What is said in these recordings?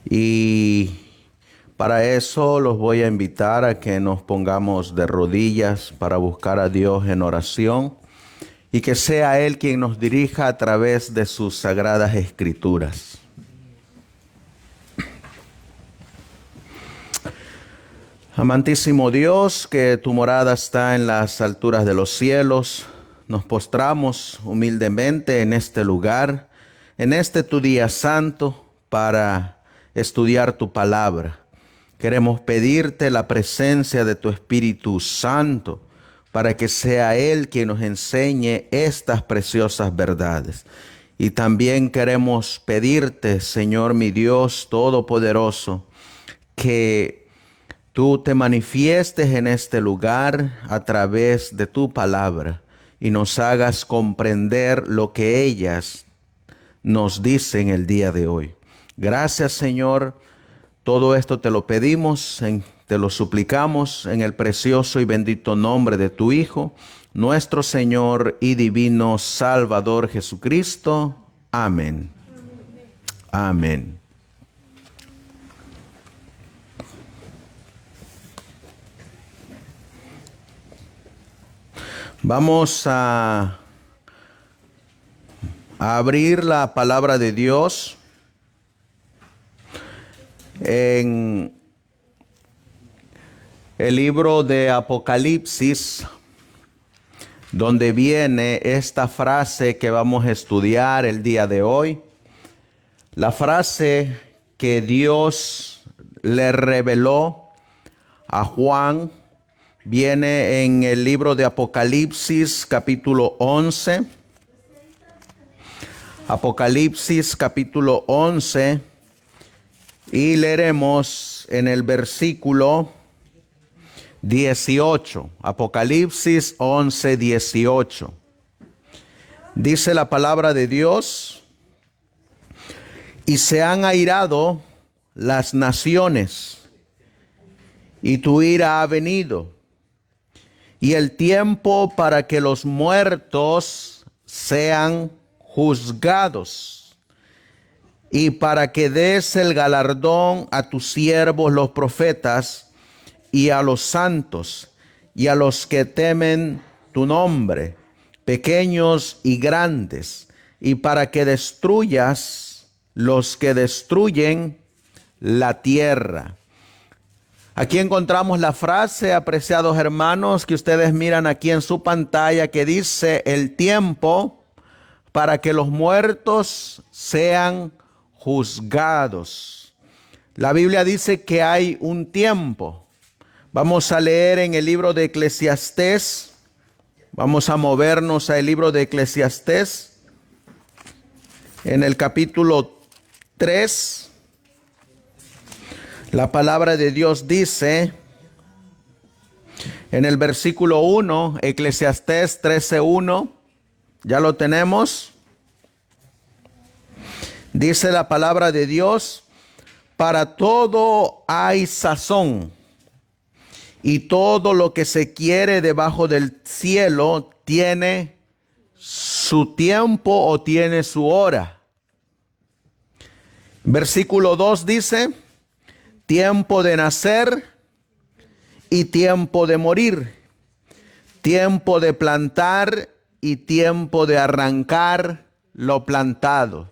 Y para eso los voy a invitar a que nos pongamos de rodillas para buscar a Dios en oración y que sea Él quien nos dirija a través de sus sagradas escrituras. Amantísimo Dios, que tu morada está en las alturas de los cielos, nos postramos humildemente en este lugar, en este tu día santo, para estudiar tu palabra. Queremos pedirte la presencia de tu Espíritu Santo para que sea Él quien nos enseñe estas preciosas verdades. Y también queremos pedirte, Señor mi Dios Todopoderoso, que tú te manifiestes en este lugar a través de tu palabra y nos hagas comprender lo que ellas nos dicen el día de hoy. Gracias, Señor. Todo esto te lo pedimos, te lo suplicamos en el precioso y bendito nombre de tu Hijo, nuestro Señor y divino Salvador Jesucristo. Amén. Amén. Vamos a abrir la palabra de Dios en el libro de Apocalipsis, donde viene esta frase que vamos a estudiar el día de hoy. La frase que Dios le reveló a Juan viene en el libro de Apocalipsis capítulo 11. Apocalipsis capítulo 11 y leeremos en el versículo 18. Apocalipsis 11, 18. Dice la palabra de Dios: y se han airado las naciones, y tu ira ha venido, y el tiempo para que los muertos sean juzgados, y para que des el galardón a tus siervos los profetas, y a los santos, y a los que temen tu nombre, pequeños y grandes, y para que destruyas los que destruyen la tierra. Aquí encontramos la frase, apreciados hermanos, que ustedes miran aquí en su pantalla, que dice: el tiempo para que los muertos sean juzgados. La Biblia dice que hay un tiempo. Vamos a leer en el libro de Eclesiastés. Vamos a movernos al libro de Eclesiastés, en el capítulo 3. La palabra de Dios dice en el versículo 1, Eclesiastés 13:1, ¿ya lo tenemos? Dice la palabra de Dios: para todo hay sazón, y todo lo que se quiere debajo del cielo tiene su tiempo o tiene su hora. Versículo 2 dice: tiempo de nacer y tiempo de morir, tiempo de plantar y tiempo de arrancar lo plantado.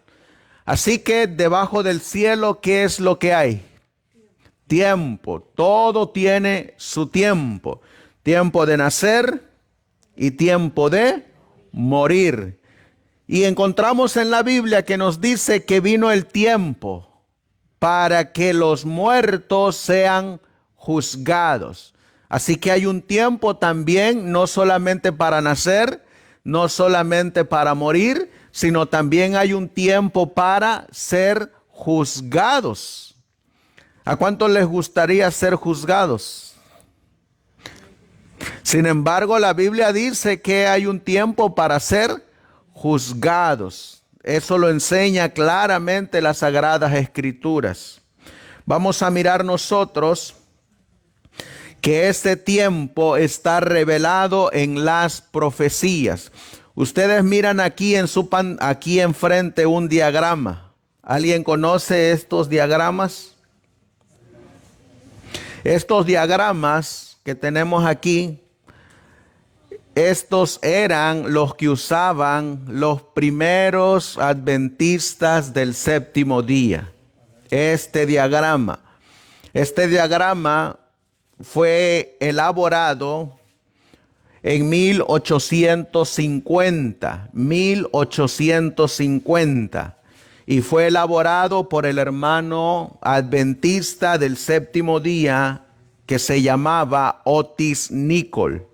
Así que debajo del cielo, ¿qué es lo que hay? Tiempo. Todo tiene su tiempo. Tiempo de nacer y tiempo de morir. Y encontramos en la Biblia que nos dice que vino el tiempo para que los muertos sean juzgados. Así que hay un tiempo también, no solamente para nacer, no solamente para morir, sino también hay un tiempo para ser juzgados. ¿A cuántos les gustaría ser juzgados? Sin embargo, la Biblia dice que hay un tiempo para ser juzgados. Eso lo enseña claramente las Sagradas Escrituras. Vamos a mirar nosotros que este tiempo está revelado en las profecías. Ustedes miran aquí aquí enfrente un diagrama. ¿Alguien conoce estos diagramas? Estos diagramas que tenemos aquí, estos eran los que usaban los primeros adventistas del séptimo día. Este diagrama fue elaborado en 1850, y fue elaborado por el hermano adventista del séptimo día que se llamaba Otis Nichol.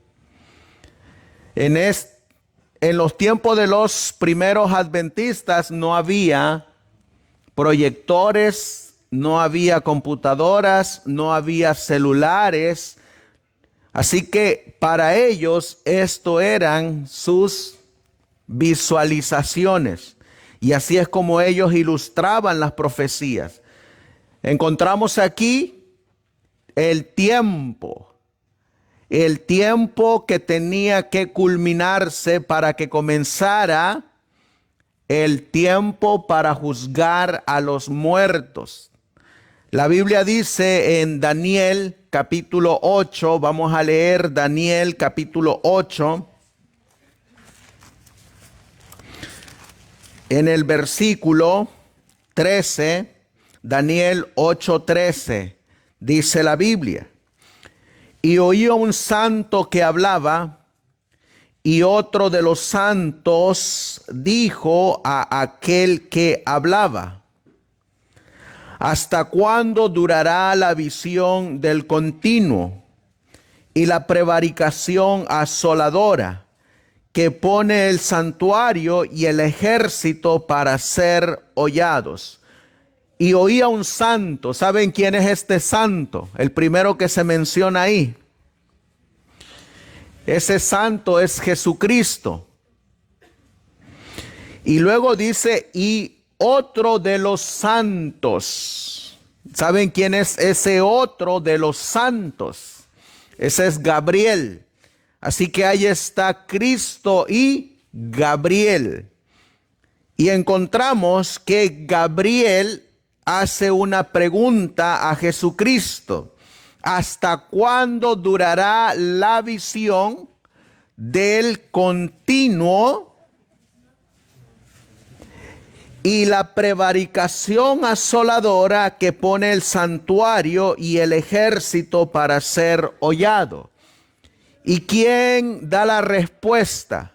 En los tiempos de los primeros adventistas no había proyectores, no había computadoras, no había celulares. Así que para ellos esto eran sus visualizaciones. Y así es como ellos ilustraban las profecías. Encontramos aquí el tiempo que tenía que culminarse para que comenzara el tiempo para juzgar a los muertos. La Biblia dice en Daniel capítulo 8, vamos a leer Daniel capítulo 8, en el versículo 13, Daniel 8:13, dice la Biblia: y oí a un santo que hablaba, y otro de los santos dijo a aquel que hablaba: ¿hasta cuándo durará la visión del continuo y la prevaricación asoladora que pone el santuario y el ejército para ser hollados? Y oí a un santo. ¿Saben quién es este santo? El primero que se menciona ahí. Ese santo es Jesucristo. Y luego dice, y otro de los santos. ¿Saben quién es ese otro de los santos? Ese es Gabriel. Así que ahí está Cristo y Gabriel. Y encontramos que Gabriel hace una pregunta a Jesucristo: ¿hasta cuándo durará la visión del continuo y la prevaricación asoladora que pone el santuario y el ejército para ser hollado? ¿Y quién da la respuesta?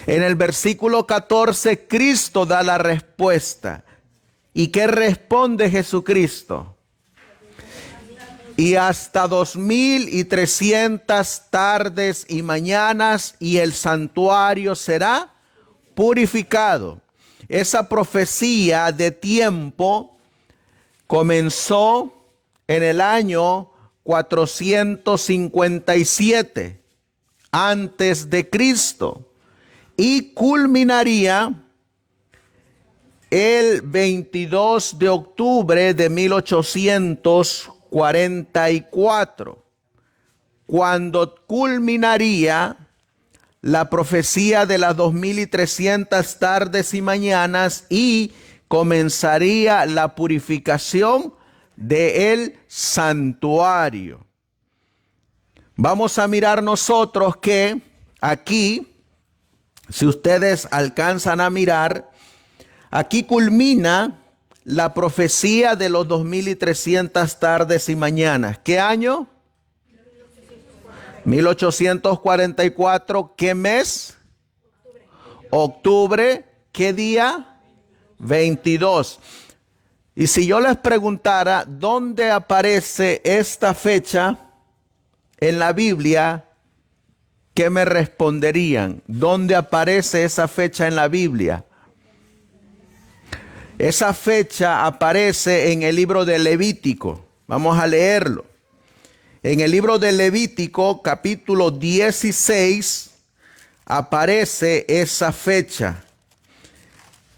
En el versículo 14, Cristo da la respuesta. ¿Y qué responde Jesucristo? Y hasta 2300 tardes y mañanas, y el santuario será purificado. Esa profecía de tiempo comenzó en el año 457 antes de Cristo y culminaría el 22 de octubre de 1844, cuando culminaría la profecía de las 2300 tardes y mañanas y comenzaría la purificación del santuario. Vamos a mirar nosotros que aquí, si ustedes alcanzan a mirar, aquí culmina la profecía de los 2300 tardes y mañanas. ¿Qué año? 1844. ¿Qué mes? Octubre. ¿Qué día? 22. Y si yo les preguntara dónde aparece esta fecha en la Biblia, ¿qué me responderían? ¿Dónde aparece esa fecha en la Biblia? Esa fecha aparece en el libro de Levítico. Vamos a leerlo. En el libro de Levítico, capítulo 16, aparece esa fecha.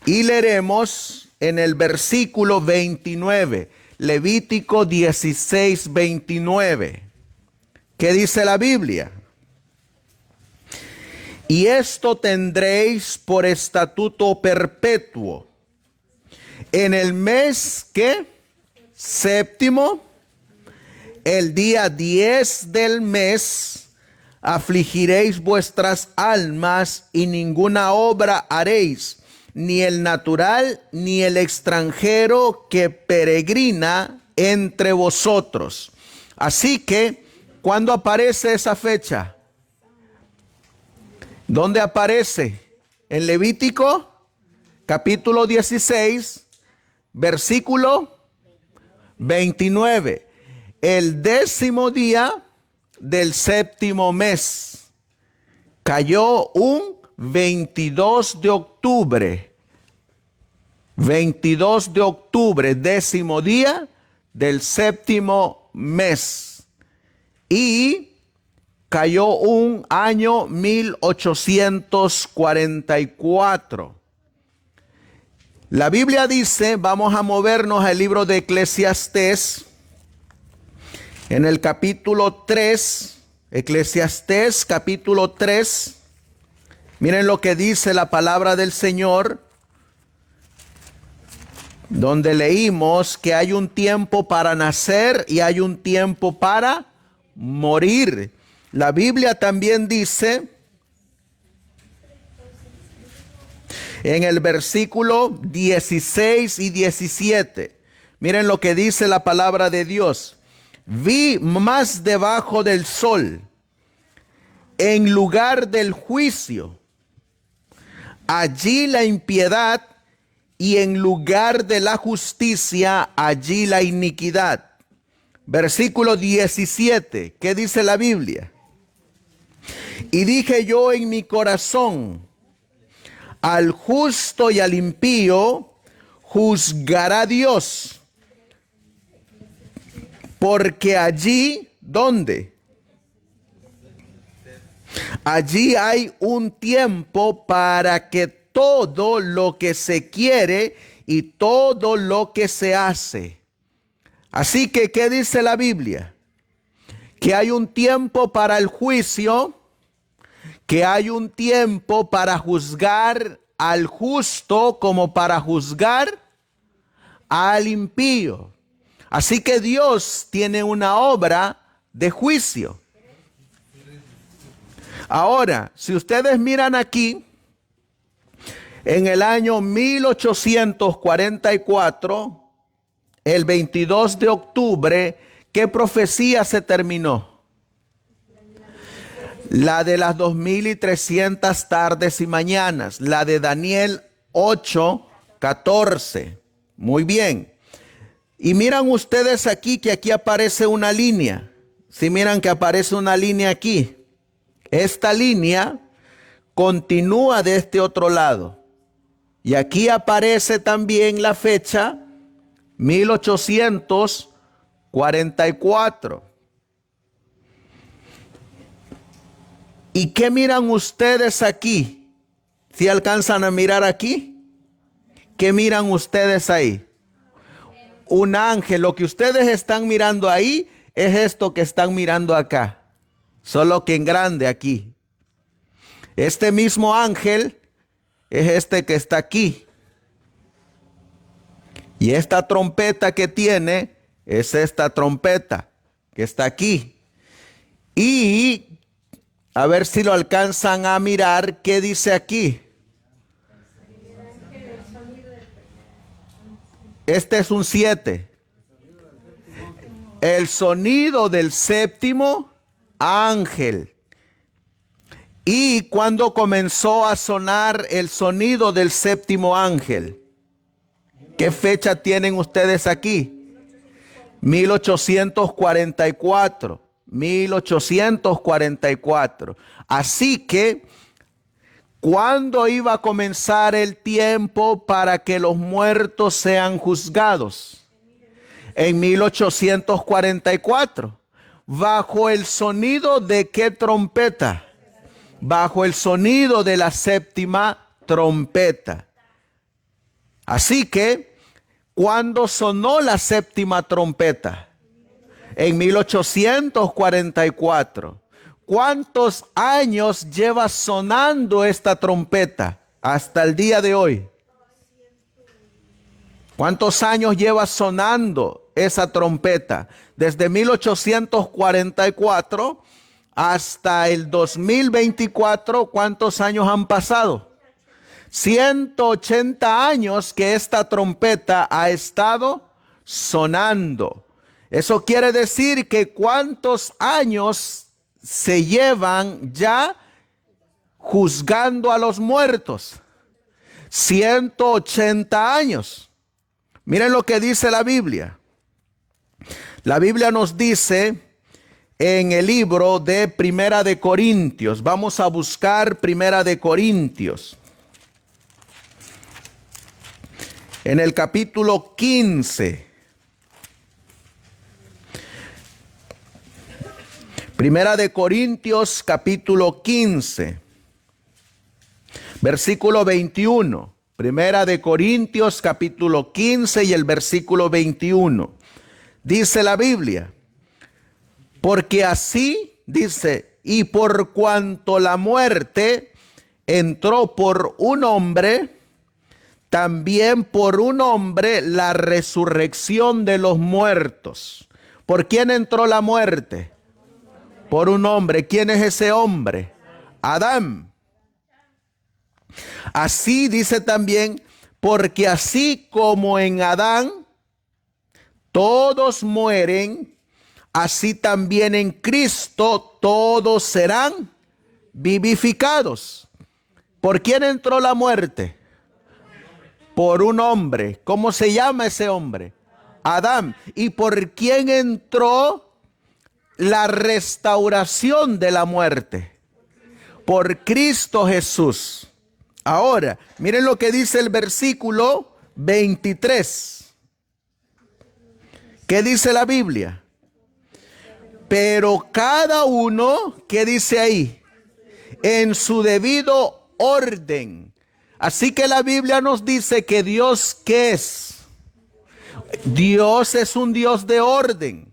Y leeremos en el versículo 29. Levítico 16, 29. ¿Qué dice la Biblia? Y esto tendréis por estatuto perpetuo En el mes, ¿qué? Séptimo, el día 10 del mes, afligiréis vuestras almas y ninguna obra haréis, ni el natural ni el extranjero que peregrina entre vosotros. Así que, ¿cuándo aparece esa fecha? ¿Dónde aparece? En Levítico, capítulo 16, versículo 29. El 10º día del séptimo mes cayó un 22 de octubre. 22 de octubre, 10º día del séptimo mes. Y cayó un año 1844. La Biblia dice, vamos a movernos al libro de Eclesiastés, en el capítulo 3, Eclesiastés capítulo 3. Miren lo que dice la palabra del Señor, donde leímos que hay un tiempo para nacer y hay un tiempo para morir. La Biblia también dice, en el versículo 16 y 17, miren lo que dice la palabra de Dios. Vi más debajo del sol, en lugar del juicio, allí la impiedad, y en lugar de la justicia, allí la iniquidad. Versículo 17, ¿qué dice la Biblia? Y dije yo en mi corazón, al justo y al impío juzgará Dios, porque allí, ¿dónde? Allí hay un tiempo para que todo lo que se quiere y todo lo que se hace. Así que, ¿qué dice la Biblia? Que hay un tiempo para el juicio, que hay un tiempo para juzgar al justo como para juzgar al impío. Así que Dios tiene una obra de juicio. Ahora, si ustedes miran aquí, en el año 1844, el 22 de octubre, ¿qué profecía se terminó? La de las 2300 tardes y mañanas, la de Daniel 8:14. Muy bien. Y miran ustedes aquí que aquí aparece una línea. Si miran que aparece una línea aquí. Esta línea continúa de este otro lado. Y aquí aparece también la fecha 1844. ¿Y qué miran ustedes aquí? ¿Si alcanzan a mirar aquí? ¿Qué miran ustedes ahí? Un ángel. Lo que ustedes están mirando ahí es esto que están mirando acá, solo que en grande aquí. Este mismo ángel es este que está aquí. Y esta trompeta que tiene es esta trompeta que está aquí. Y a ver si lo alcanzan a mirar, ¿qué dice aquí? Este es un 7. El sonido del séptimo ángel. ¿Y cuando comenzó a sonar el sonido del séptimo ángel? ¿Qué fecha tienen ustedes aquí? 1844. 1844. Así que, ¿cuándo iba a comenzar el tiempo para que los muertos sean juzgados? En 1844. ¿Bajo el sonido de qué trompeta? Bajo el sonido de la séptima trompeta. Así que, ¿cuándo sonó la séptima trompeta? En 1844. ¿Cuántos años lleva sonando esta trompeta hasta el día de hoy? ¿Cuántos años lleva sonando esa trompeta? Desde 1844 hasta el 2024, ¿cuántos años han pasado? 180 años que esta trompeta ha estado sonando. Eso quiere decir que ¿cuántos años se llevan ya juzgando a los muertos? 180 años. Miren lo que dice la Biblia. La Biblia nos dice en el libro de Primera de Corintios. Vamos a buscar Primera de Corintios. En el capítulo 15. Primera de Corintios, capítulo 15. Versículo 21. Primera de Corintios, capítulo 15 y el versículo 21. Dice la Biblia, porque así, dice, y por cuanto la muerte entró por un hombre, también por un hombre la resurrección de los muertos. ¿Por quién entró la muerte? Por un hombre. ¿Quién es ese hombre? Adán. Así dice también, porque así como en Adán todos mueren, así también en Cristo todos serán vivificados. ¿Por quién entró la muerte? Por un hombre. ¿Cómo se llama ese hombre? Adán. ¿Y por quién entró la restauración de la muerte? Por Cristo Jesús. Ahora, miren lo que dice el versículo 23. ¿Qué dice la Biblia? Pero cada uno, ¿qué dice ahí? En su debido orden. Así que la Biblia nos dice que Dios, ¿qué es? Dios es un Dios de orden.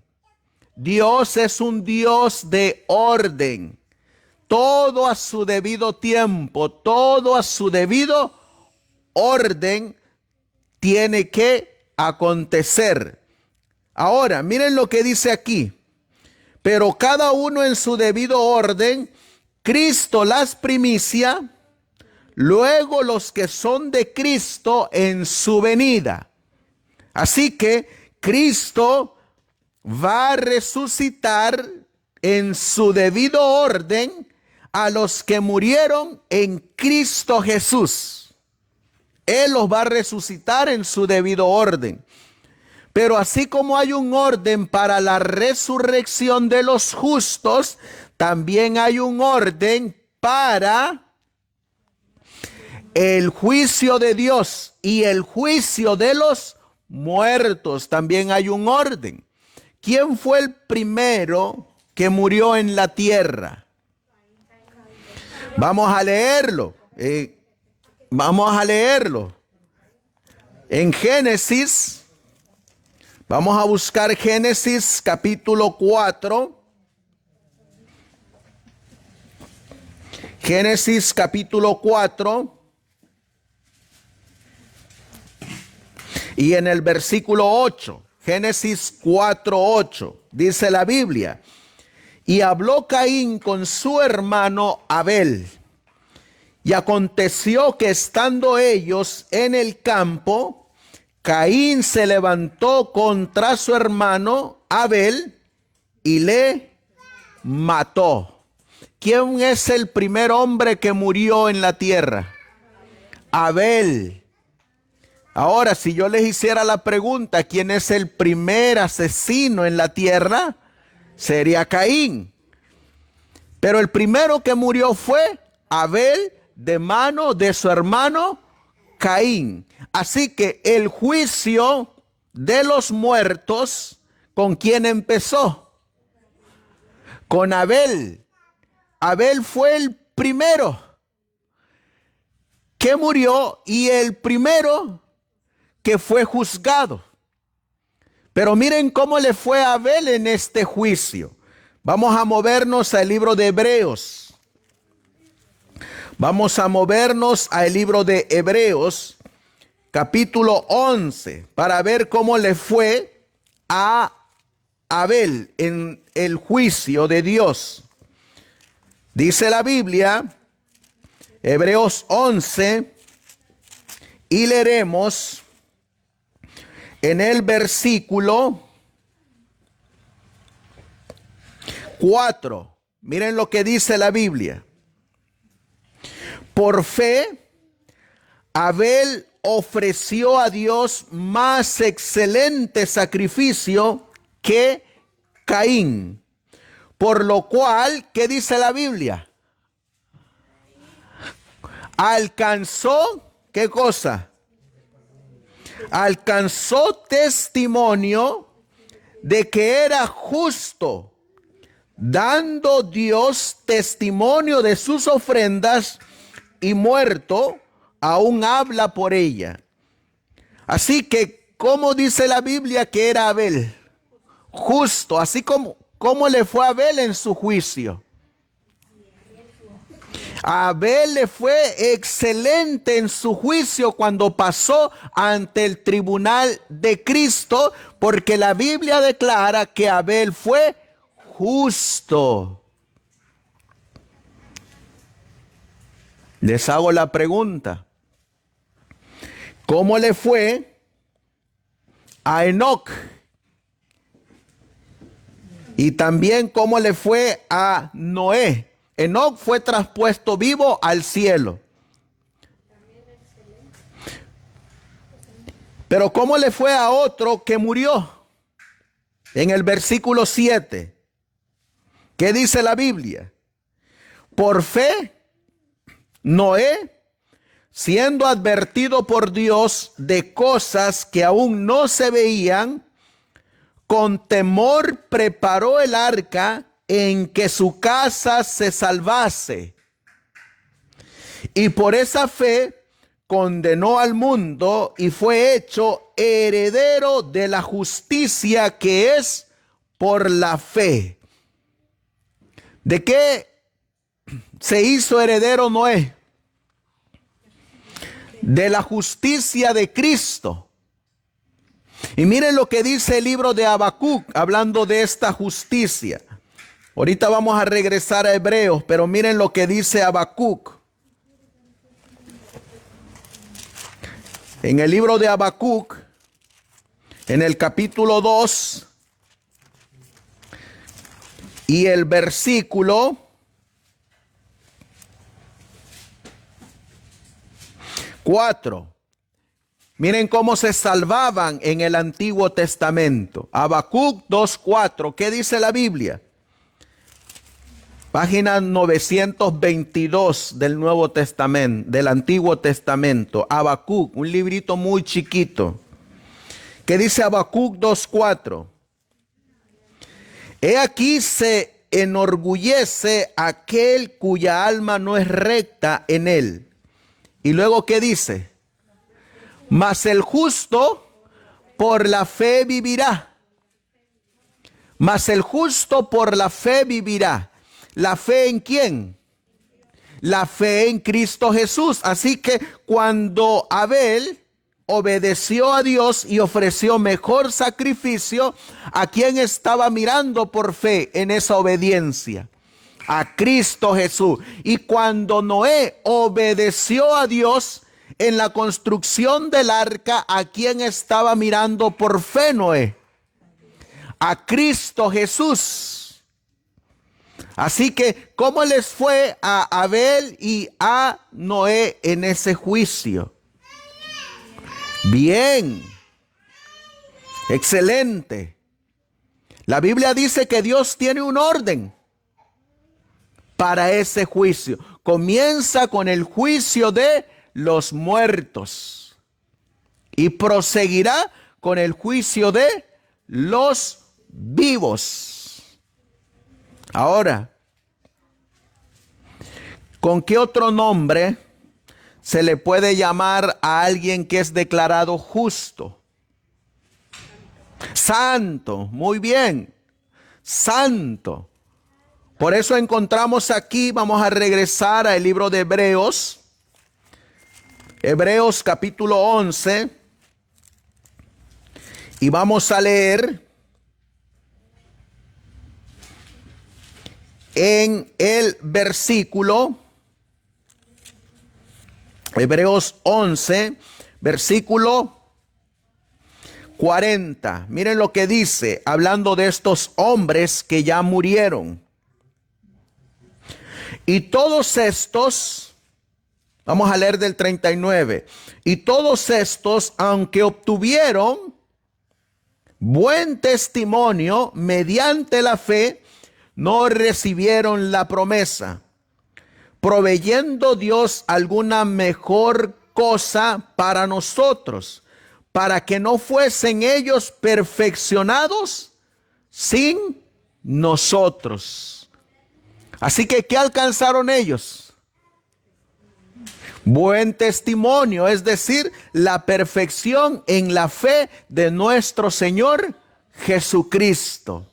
Dios es un Dios de orden. Todo a su debido tiempo, todo a su debido orden tiene que acontecer. Ahora, miren lo que dice aquí. Pero cada uno en su debido orden, Cristo las primicias, luego los que son de Cristo en su venida. Así que Cristo va a resucitar en su debido orden a los que murieron en Cristo Jesús. Él los va a resucitar en su debido orden. Pero así como hay un orden para la resurrección de los justos, también hay un orden para el juicio de Dios y el juicio de los muertos. También hay un orden. ¿Quién fue el primero que murió en la tierra? Vamos a leerlo. En Génesis, vamos a buscar Génesis capítulo 4. Génesis capítulo 4. Y en el versículo 8, Génesis 4:8, dice la Biblia. Y habló Caín con su hermano Abel. Y aconteció que estando ellos en el campo, Caín se levantó contra su hermano Abel y le mató. ¿Quién es el primer hombre que murió en la tierra? Abel. Ahora, si yo les hiciera la pregunta, ¿quién es el primer asesino en la tierra? Sería Caín. Pero el primero que murió fue Abel de mano de su hermano Caín. Así que el juicio de los muertos, ¿con quién empezó? Con Abel. Abel fue el primero que murió y el primero que fue juzgado. Pero miren cómo le fue a Abel en este juicio. Vamos a movernos al libro de Hebreos. Vamos a movernos al libro de Hebreos, capítulo 11, para ver cómo le fue a Abel en el juicio de Dios. Dice la Biblia, Hebreos 11, y leeremos en el versículo 4. Miren lo que dice la Biblia. Por fe, Abel ofreció a Dios más excelente sacrificio que Caín. Por lo cual, ¿qué dice la Biblia? Alcanzó, ¿qué cosa? Alcanzó testimonio de que era justo, dando Dios testimonio de sus ofrendas, y muerto, aún habla por ella. Así que, ¿cómo dice la Biblia que era Abel? Justo, así como le fue a Abel en su juicio. A Abel le fue excelente en su juicio cuando pasó ante el tribunal de Cristo, porque la Biblia declara que Abel fue justo. Les hago la pregunta: ¿cómo le fue a Enoc? Y también cómo le fue a Noé. Enoc fue traspuesto vivo al cielo. Pero ¿cómo le fue a otro que murió? En el versículo 7, ¿qué dice la Biblia? Por fe, Noé, siendo advertido por Dios de cosas que aún no se veían, con temor preparó el arca en que su casa se salvase. Y por esa fe condenó al mundo y fue hecho heredero de la justicia que es por la fe. ¿De qué se hizo heredero Noé? De la justicia de Cristo. Y miren lo que dice el libro de Habacuc, hablando de esta justicia. Ahorita vamos a regresar a Hebreos, pero miren lo que dice Habacuc. En el libro de Habacuc, en el capítulo 2, y el versículo 4. Miren cómo se salvaban en el Antiguo Testamento. Habacuc 2:4. ¿Qué dice la Biblia? Página 922 del Nuevo Testamento, del Antiguo Testamento. Habacuc, un librito muy chiquito. ¿Qué dice Habacuc 2:4? He aquí se enorgullece aquel cuya alma no es recta en él. Y luego, ¿qué dice? Mas el justo por la fe vivirá. Mas el justo por la fe vivirá. ¿La fe en quién? La fe en Cristo Jesús. Así que cuando Abel obedeció a Dios y ofreció mejor sacrificio, ¿a quién estaba mirando por fe en esa obediencia? A Cristo Jesús. Y cuando Noé obedeció a Dios en la construcción del arca, ¿a quién estaba mirando por fe Noé? A Cristo Jesús. Así que, ¿cómo les fue a Abel y a Noé en ese juicio? Bien. Excelente. La Biblia dice que Dios tiene un orden para ese juicio. Comienza con el juicio de los muertos y proseguirá con el juicio de los vivos. Ahora, ¿con qué otro nombre se le puede llamar a alguien que es declarado justo? Santo, muy bien, santo. Por eso encontramos aquí, vamos a regresar al libro de Hebreos, Hebreos capítulo 11, y vamos a leer en el versículo, Hebreos 11, versículo 40. Miren lo que dice, hablando de estos hombres que ya murieron. Y todos estos, vamos a leer del 39. Y todos estos, aunque obtuvieron buen testimonio mediante la fe, no recibieron la promesa, proveyendo Dios alguna mejor cosa para nosotros, para que no fuesen ellos perfeccionados sin nosotros. Así que, ¿qué alcanzaron ellos? Buen testimonio, es decir, la perfección en la fe de nuestro Señor Jesucristo.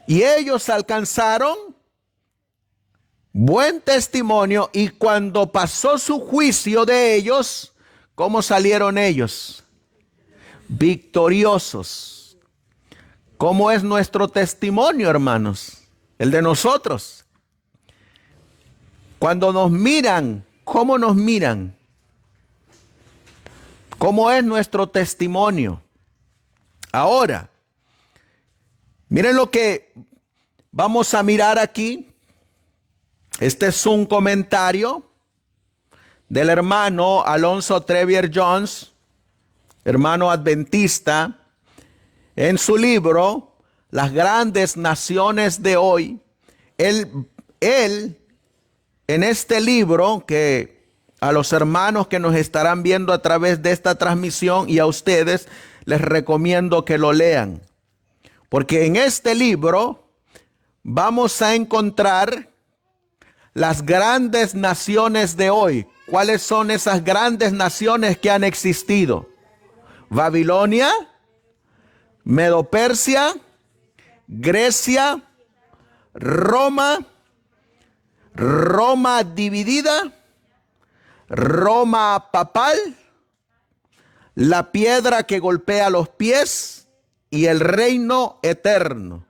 Y ellos alcanzaron buen testimonio, y cuando pasó su juicio de ellos, ¿cómo salieron ellos? Victoriosos. ¿Cómo es nuestro testimonio, hermanos? El de nosotros. Cuando nos miran, ¿cómo nos miran? ¿Cómo es nuestro testimonio? Ahora, miren lo que vamos a mirar aquí. Este es un comentario del hermano Alonzo Trevier Jones, hermano adventista, en su libro Las grandes naciones de hoy. Él en este libro, que a los hermanos que nos estarán viendo a través de esta transmisión y a ustedes les recomiendo que lo lean, porque en este libro vamos a encontrar las grandes naciones de hoy. ¿Cuáles son esas grandes naciones que han existido? Babilonia, Medo-Persia, Grecia, Roma dividida, Roma papal, la piedra que golpea los pies y el reino eterno.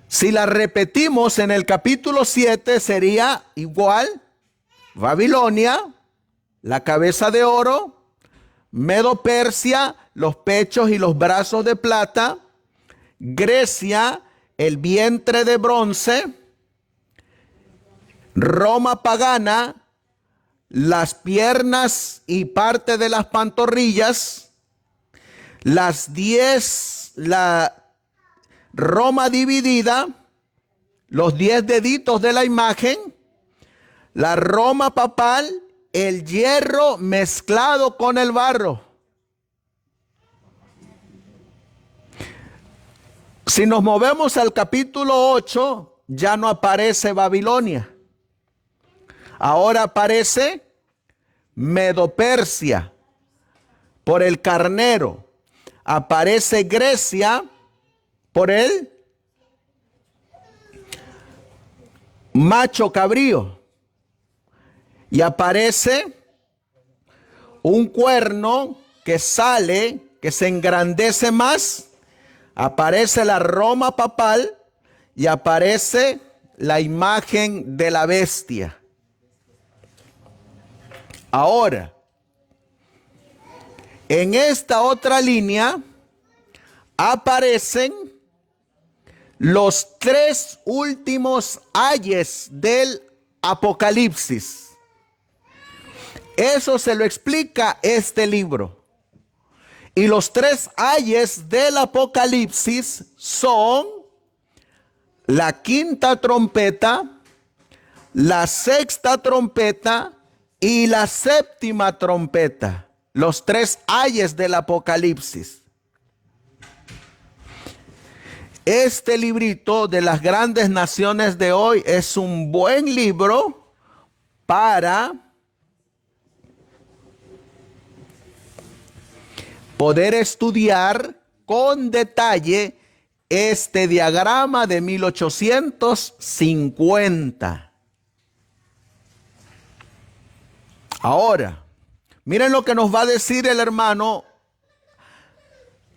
Si la repetimos en el capítulo 7 sería igual: Babilonia, la cabeza de oro; Medo-Persia, los pechos y los brazos de plata; Grecia, el vientre de bronce; Roma pagana, las piernas y parte de las pantorrillas; la Roma dividida, los 10 deditos de la imagen; la Roma papal, el hierro mezclado con el barro. Si nos movemos al capítulo 8, ya no aparece Babilonia. Ahora aparece Medo-Persia por el carnero. Aparece Grecia por el macho cabrío. Y aparece un cuerno que sale, que se engrandece más. Aparece la Roma papal y aparece la imagen de la bestia. Ahora, en esta otra línea aparecen los 3 últimos ayes del Apocalipsis. Eso se lo explica este libro. Y los 3 ayes del Apocalipsis son la 5ª trompeta, la 6ª trompeta y la 7ª trompeta. Los 3 ayes del Apocalipsis. Este librito de las grandes naciones de hoy es un buen libro para poder estudiar con detalle este diagrama de 1850. Ahora, miren lo que nos va a decir el hermano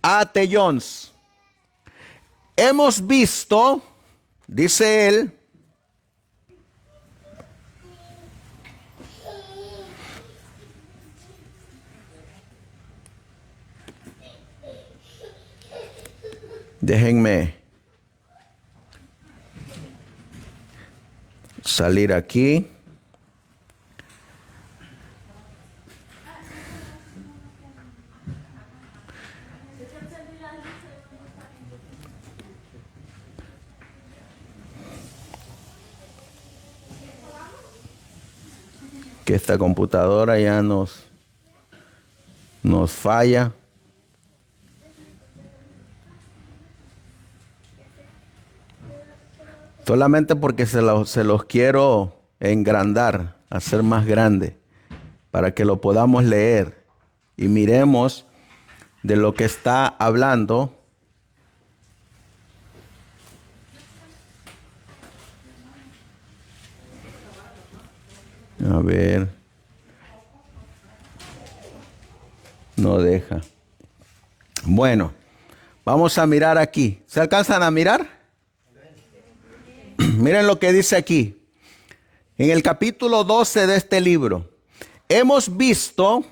A.T. Jones. Hemos visto, dice él, déjenme salir aquí. Que esta computadora ya nos falla. Solamente porque se los quiero engrandar, hacer más grande, para que lo podamos leer y miremos de lo que está hablando. A ver. No deja. Bueno, vamos a mirar aquí. ¿Se alcanzan a mirar? Miren lo que dice aquí. En el capítulo 12 de este libro. Hemos visto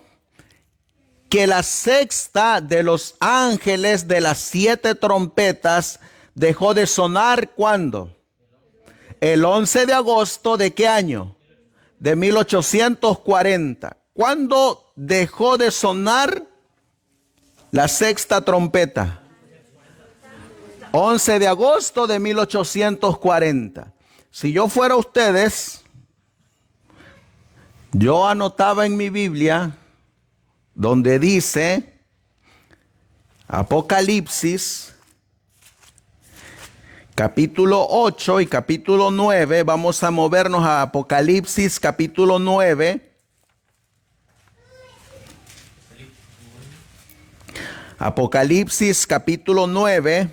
que la sexta de los ángeles de las 7 trompetas dejó de sonar, ¿cuándo? El 11 de agosto ¿de qué año? De 1840. ¿Cuándo dejó de sonar la sexta trompeta? 11 de agosto de 1840. Si yo fuera ustedes, yo anotaba en mi Biblia donde dice Apocalipsis capítulo 8 y capítulo 9. Vamos a movernos a Apocalipsis capítulo 9. Apocalipsis capítulo 9,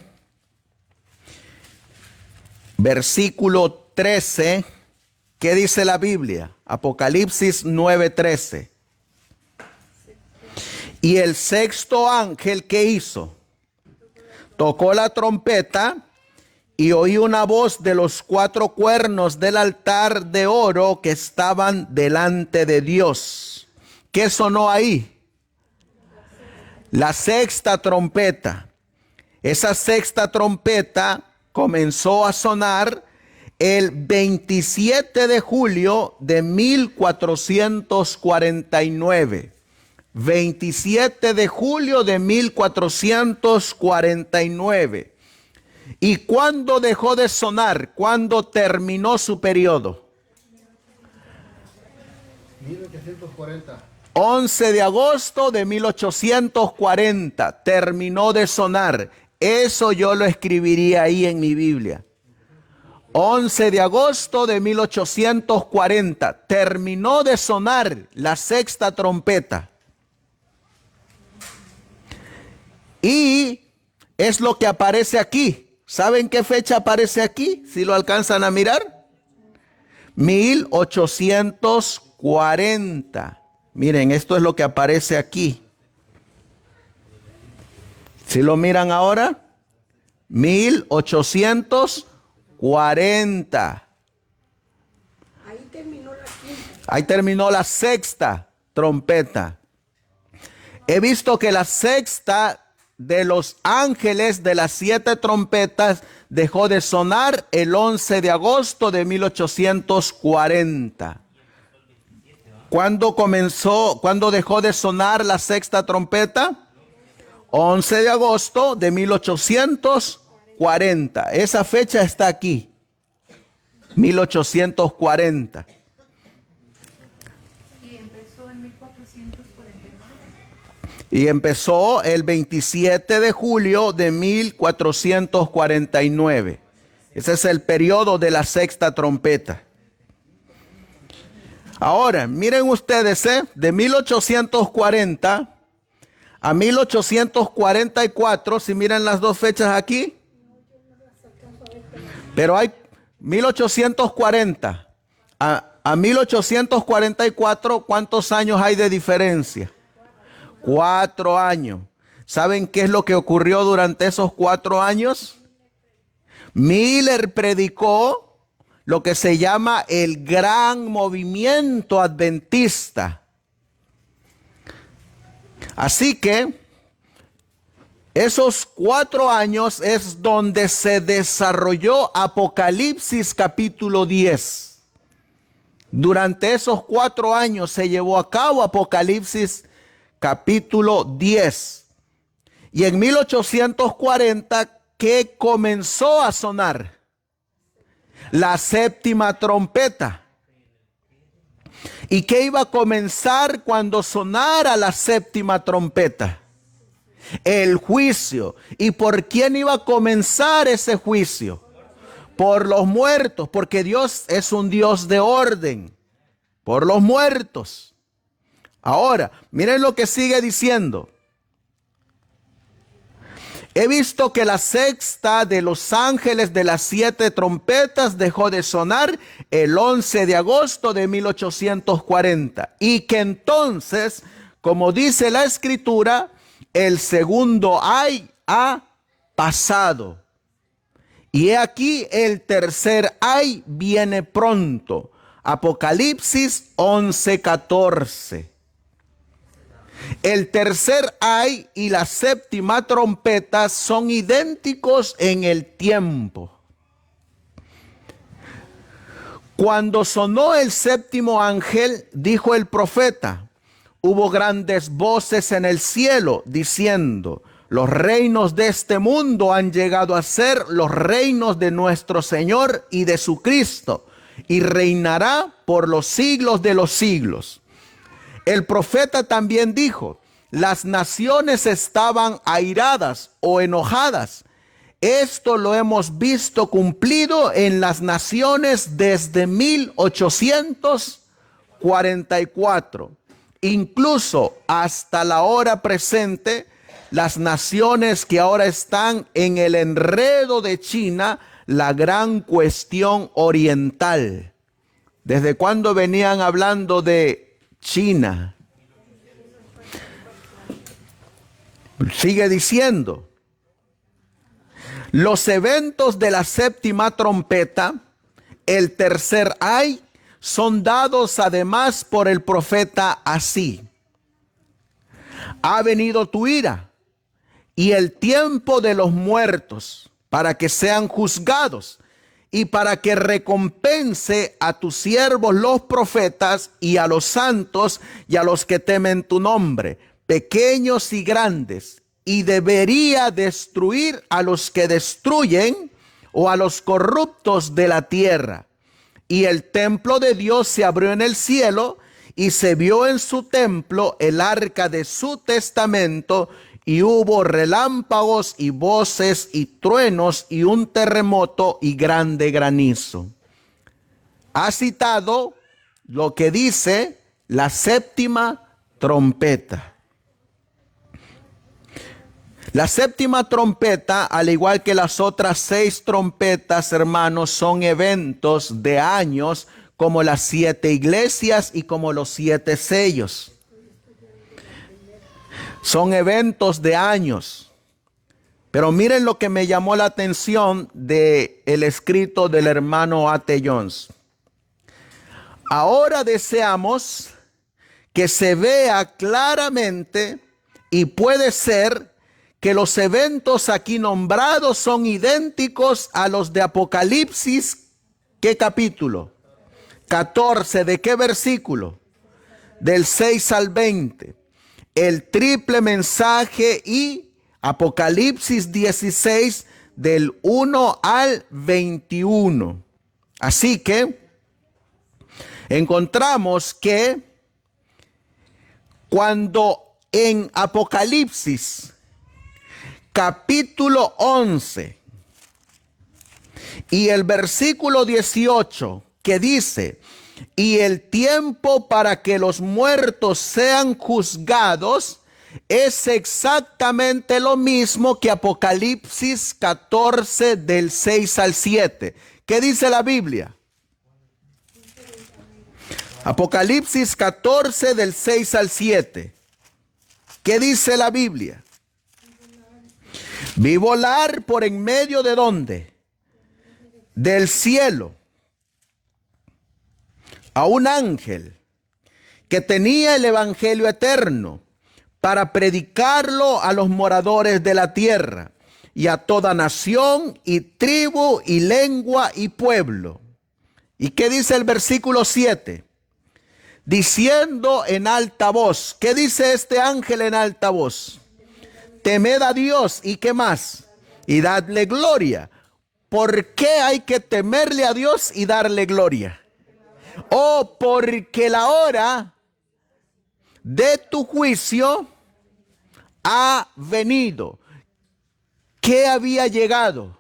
versículo 13. ¿Qué dice la Biblia? Apocalipsis 9:13. Y el sexto ángel, ¿qué hizo? Tocó la trompeta y oí una voz de los 4 cuernos del altar de oro que estaban delante de Dios. ¿Qué sonó ahí? La sexta trompeta. Esa sexta trompeta comenzó a sonar el 27 de julio de 1449. 27 de julio de 1449. ¿Y cuándo dejó de sonar? ¿Cuándo terminó su periodo? 1840. 11 de agosto de 1840 terminó de sonar. Eso yo lo escribiría ahí en mi Biblia. 11 de agosto de 1840 terminó de sonar la sexta trompeta. Y es lo que aparece aquí. ¿Saben qué fecha aparece aquí? Si lo alcanzan a mirar. 1840. Miren, esto es lo que aparece aquí. ¿Sí lo miran ahora? 1840. Ahí terminó la quinta. Ahí terminó la sexta trompeta. He visto que la sexta de los ángeles de las 7 trompetas dejó de sonar el 11 de agosto de 1840. ¿Cuándo dejó de sonar la sexta trompeta? 11 de agosto de 1840. Esa fecha está aquí. 1840. Y empezó el 27 de julio de 1449. Ese es el periodo de la sexta trompeta. Ahora, miren ustedes, de 1840 a 1844, si miran las dos fechas aquí, pero hay 1840 a a 1844, ¿cuántos años hay de diferencia? 4 años. ¿Saben qué es lo que ocurrió durante esos 4 años? Miller predicó lo que se llama el gran movimiento adventista. Así que esos 4 años es donde se desarrolló Apocalipsis capítulo 10. Durante esos 4 años se llevó a cabo Apocalipsis capítulo 10. Y en 1840, ¿qué comenzó a sonar? La séptima trompeta. ¿Y qué iba a comenzar cuando sonara la séptima trompeta? El juicio. ¿Y por quién iba a comenzar ese juicio? Por los muertos, porque Dios es un Dios de orden. Por los muertos. Ahora, miren lo que sigue diciendo. He visto que la sexta de los ángeles de las 7 trompetas dejó de sonar el 11 de agosto de 1840. Y que entonces, como dice la escritura, el segundo ay ha pasado. Y he aquí el tercer ay viene pronto. Apocalipsis 11:14. El tercer ay y la séptima trompeta son idénticos en el tiempo. Cuando sonó el séptimo ángel, dijo el profeta, hubo grandes voces en el cielo diciendo, los reinos de este mundo han llegado a ser los reinos de nuestro Señor y de su Cristo, y reinará por los siglos de los siglos. El profeta también dijo, las naciones estaban airadas o enojadas. Esto lo hemos visto cumplido en las naciones desde 1844. Incluso hasta la hora presente, las naciones que ahora están en el enredo de China, la gran cuestión oriental. ¿Desde cuándo venían hablando de China? Sigue diciendo, los eventos de la séptima trompeta, el tercer ay, son dados además por el profeta así. Ha venido tu ira y el tiempo de los muertos para que sean juzgados y para que recompense a tus siervos los profetas y a los santos y a los que temen tu nombre, pequeños y grandes, y debería destruir a los que destruyen o a los corruptos de la tierra. Y el templo de Dios se abrió en el cielo y se vio en su templo el arca de su testamento, y hubo relámpagos y voces y truenos y un terremoto y grande granizo. Ha citado lo que dice la séptima trompeta. La séptima trompeta, al igual que las otras 6 trompetas, hermanos, son eventos de años, como las 7 iglesias y como los 7 sellos. Son eventos de años. Pero miren lo que me llamó la atención del escrito del hermano A.T. Jones. Ahora deseamos que se vea claramente, y puede ser que los eventos aquí nombrados son idénticos a los de Apocalipsis. ¿Qué capítulo? 14. ¿De qué versículo? Del 6 al 20. El triple mensaje y Apocalipsis 16 del 1 al 21. Así que encontramos que cuando en Apocalipsis capítulo 11 y el versículo 18, que dice, y el tiempo para que los muertos sean juzgados, es exactamente lo mismo que Apocalipsis 14 del 6 al 7. ¿Qué dice la Biblia? Apocalipsis 14 del 6 al 7. ¿Qué dice la Biblia? Vi volar por en medio de ¿dónde? Del cielo a un ángel que tenía el evangelio eterno para predicarlo a los moradores de la tierra y a toda nación y tribu y lengua y pueblo. ¿Y qué dice el versículo 7? Diciendo en alta voz. ¿Qué dice este ángel en alta voz? Temed a Dios y qué más, y dadle gloria. ¿Por qué hay que temerle a Dios y darle gloria? Oh, porque la hora de tu juicio ha venido. ¿Qué había llegado?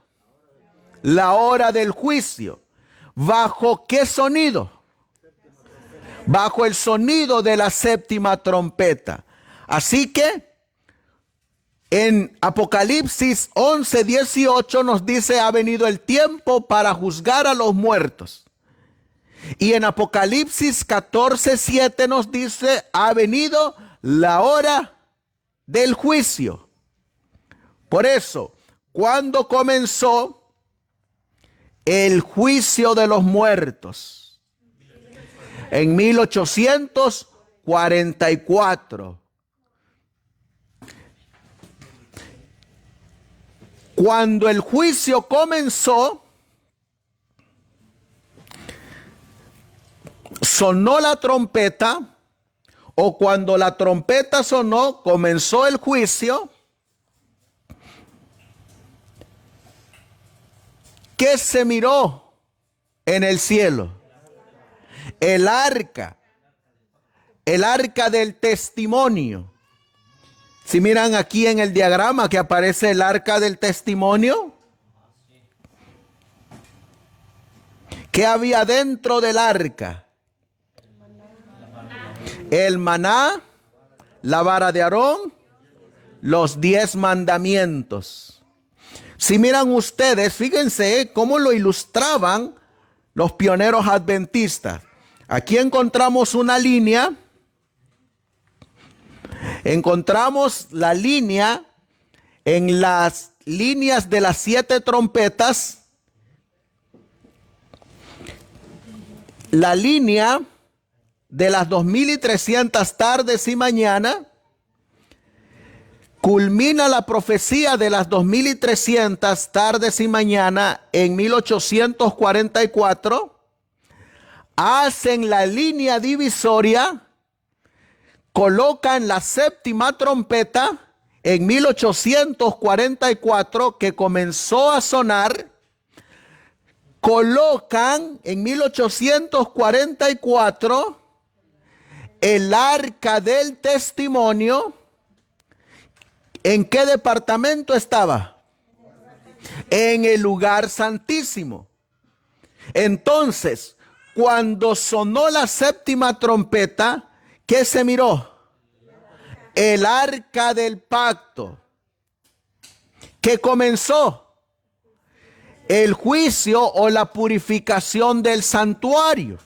La hora del juicio. ¿Bajo qué sonido? Bajo el sonido de la séptima trompeta. Así que en Apocalipsis 11:18 nos dice: ha venido el tiempo para juzgar a los muertos. Y en Apocalipsis 14:7 nos dice: ha venido la hora del juicio. Por eso, cuando comenzó el juicio de los muertos, en 1844, cuando el juicio comenzó, sonó la trompeta, o cuando la trompeta sonó, comenzó el juicio. ¿Qué se miró en el cielo? El arca del testimonio. Si miran aquí en el diagrama que aparece el arca del testimonio, ¿qué había dentro del arca? El maná, la vara de Aarón, los 10 mandamientos. Si miran ustedes, fíjense cómo lo ilustraban los pioneros adventistas. Aquí encontramos una línea. Encontramos la línea en las líneas de las 7 trompetas. La línea de las 2300 tardes y mañana. Culmina la profecía de las 2300 tardes y mañana en 1844. Hacen la línea divisoria, colocan la séptima trompeta en 1844, que comenzó a sonar. Colocan en 1844 el arca del testimonio. ¿En qué departamento estaba? En el lugar santísimo. Entonces, cuando sonó la séptima trompeta, ¿qué se miró? El arca del pacto. ¿Qué comenzó? El juicio o la purificación del santuario.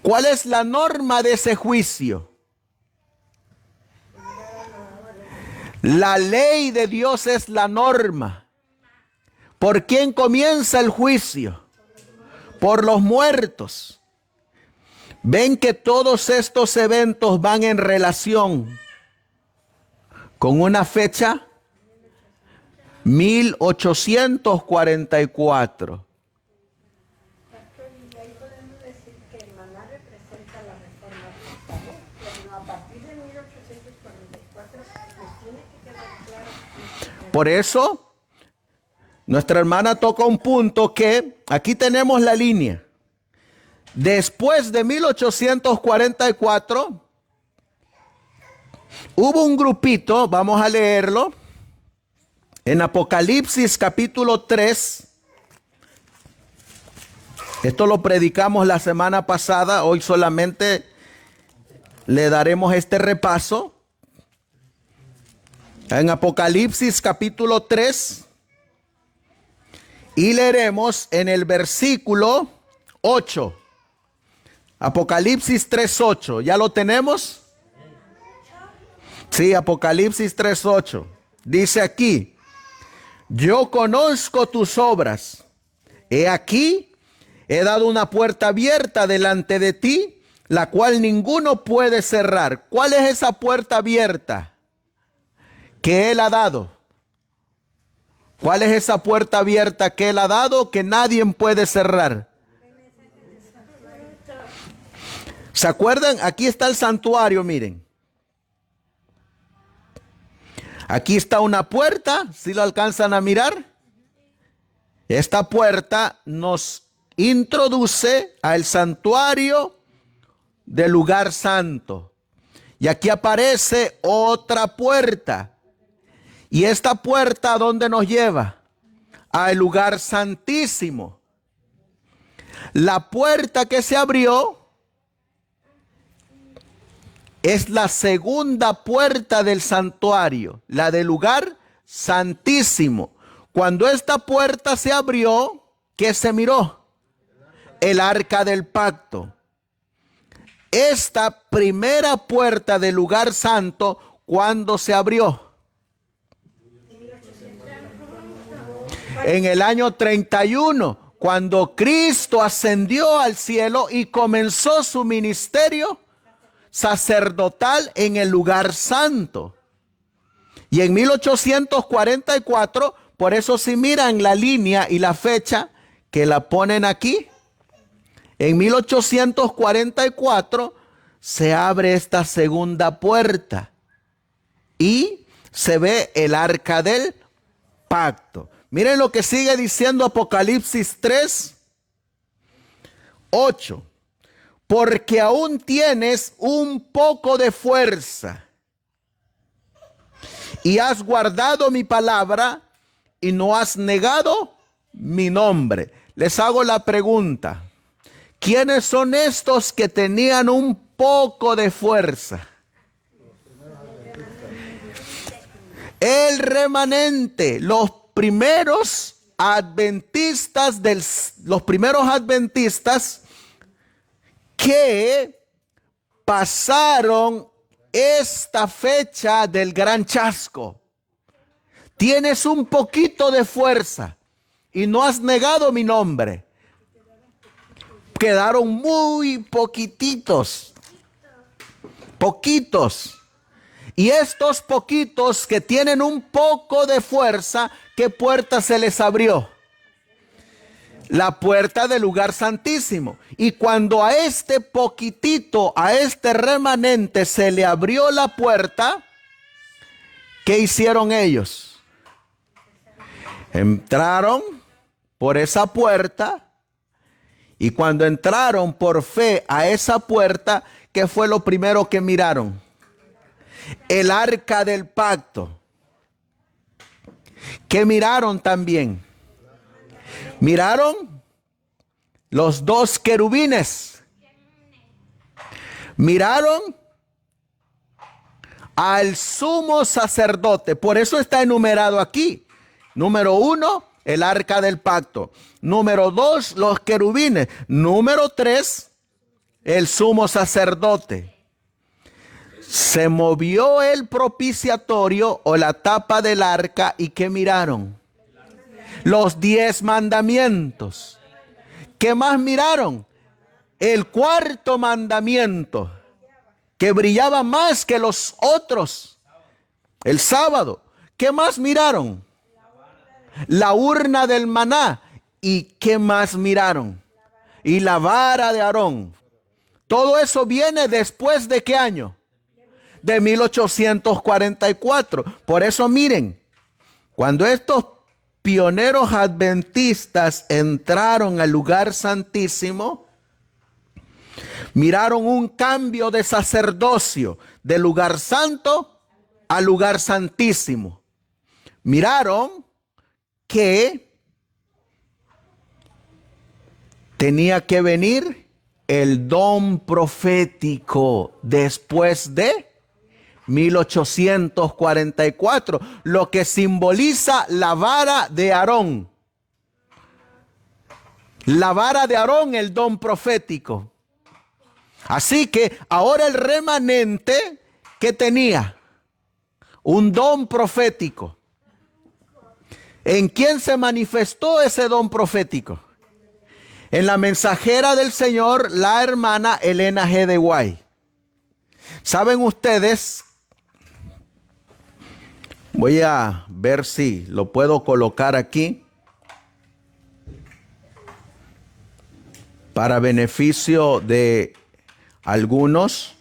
¿Cuál es la norma de ese juicio? La ley de Dios es la norma. ¿Por quién comienza el juicio? Por los muertos. Ven que todos estos eventos van en relación con una fecha: 1844. Y ahí podemos decir que el maná representa la reforma cristiana, pero a partir de 1844 pues tiene que quedar claro. Por eso, nuestra hermana toca un punto que aquí tenemos la línea. Después de 1844, hubo un grupito, vamos a leerlo, en Apocalipsis capítulo 3. Esto lo predicamos la semana pasada, hoy solamente le daremos este repaso. En Apocalipsis capítulo 3, y leeremos en el versículo 8. Apocalipsis 3:8. ¿Ya lo tenemos? Sí, Apocalipsis 3:8. Dice aquí: yo conozco tus obras. He aquí, he dado una puerta abierta delante de ti, la cual ninguno puede cerrar. ¿Cuál es esa puerta abierta que Él ha dado? ¿Cuál es esa puerta abierta que Él ha dado que nadie puede cerrar? ¿Se acuerdan? Aquí está el santuario, miren. Aquí está una puerta, ¿sí lo alcanzan a mirar? Esta puerta nos introduce al santuario del lugar santo. Y aquí aparece otra puerta. ¿Y esta puerta a dónde nos lleva? Al lugar santísimo. La puerta que se abrió es la segunda puerta del santuario, la del lugar santísimo. Cuando esta puerta se abrió, ¿qué se miró? El arca del pacto. Esta primera puerta del lugar santo, ¿cuándo se abrió? En el año 31, cuando Cristo ascendió al cielo y comenzó su ministerio sacerdotal en el lugar santo. Y en 1844, por eso si miran la línea y la fecha que la ponen aquí, en 1844 se abre esta segunda puerta y se ve el arca del pacto. Miren lo que sigue diciendo Apocalipsis 3:8. Porque aún tienes un poco de fuerza y has guardado mi palabra y no has negado mi nombre. Les hago la pregunta: ¿quiénes son estos que tenían un poco de fuerza? El remanente, los primeros adventistas que pasaron esta fecha del gran chasco. Tienes un poquito de fuerza y no has negado mi nombre. Quedaron muy poquitos. Y estos poquitos que tienen un poco de fuerza, ¿qué puerta se les abrió? La puerta del lugar santísimo. Y cuando a este poquitito, a este remanente se le abrió la puerta, ¿qué hicieron ellos? Entraron por esa puerta, y cuando entraron por fe a esa puerta, ¿qué fue lo primero que miraron? El arca del pacto. ¿Qué miraron también? Miraron los dos querubines. Miraron al sumo sacerdote. Por eso está enumerado aquí. Número 1, el arca del pacto. Número 2, los querubines. Número 3, el sumo sacerdote. Se movió el propiciatorio o la tapa del arca, y ¿qué miraron? Los 10 mandamientos. ¿Qué más miraron? El cuarto mandamiento, que brillaba más que los otros. El sábado. ¿Qué más miraron? La urna del maná. ¿Y qué más miraron? Y la vara de Aarón. Todo eso viene después de ¿qué año? De 1844. Por eso miren, cuando estos pioneros adventistas entraron al lugar santísimo, miraron un cambio de sacerdocio del lugar santo al lugar santísimo. Miraron que tenía que venir el don profético después de 1844, lo que simboliza la vara de Aarón. La vara de Aarón, el don profético. Así que ahora el remanente que tenía un don profético. ¿En quién se manifestó ese don profético? En la mensajera del Señor, la hermana Elena G. de White. ¿Saben ustedes? Voy a ver si lo puedo colocar aquí para beneficio de algunos.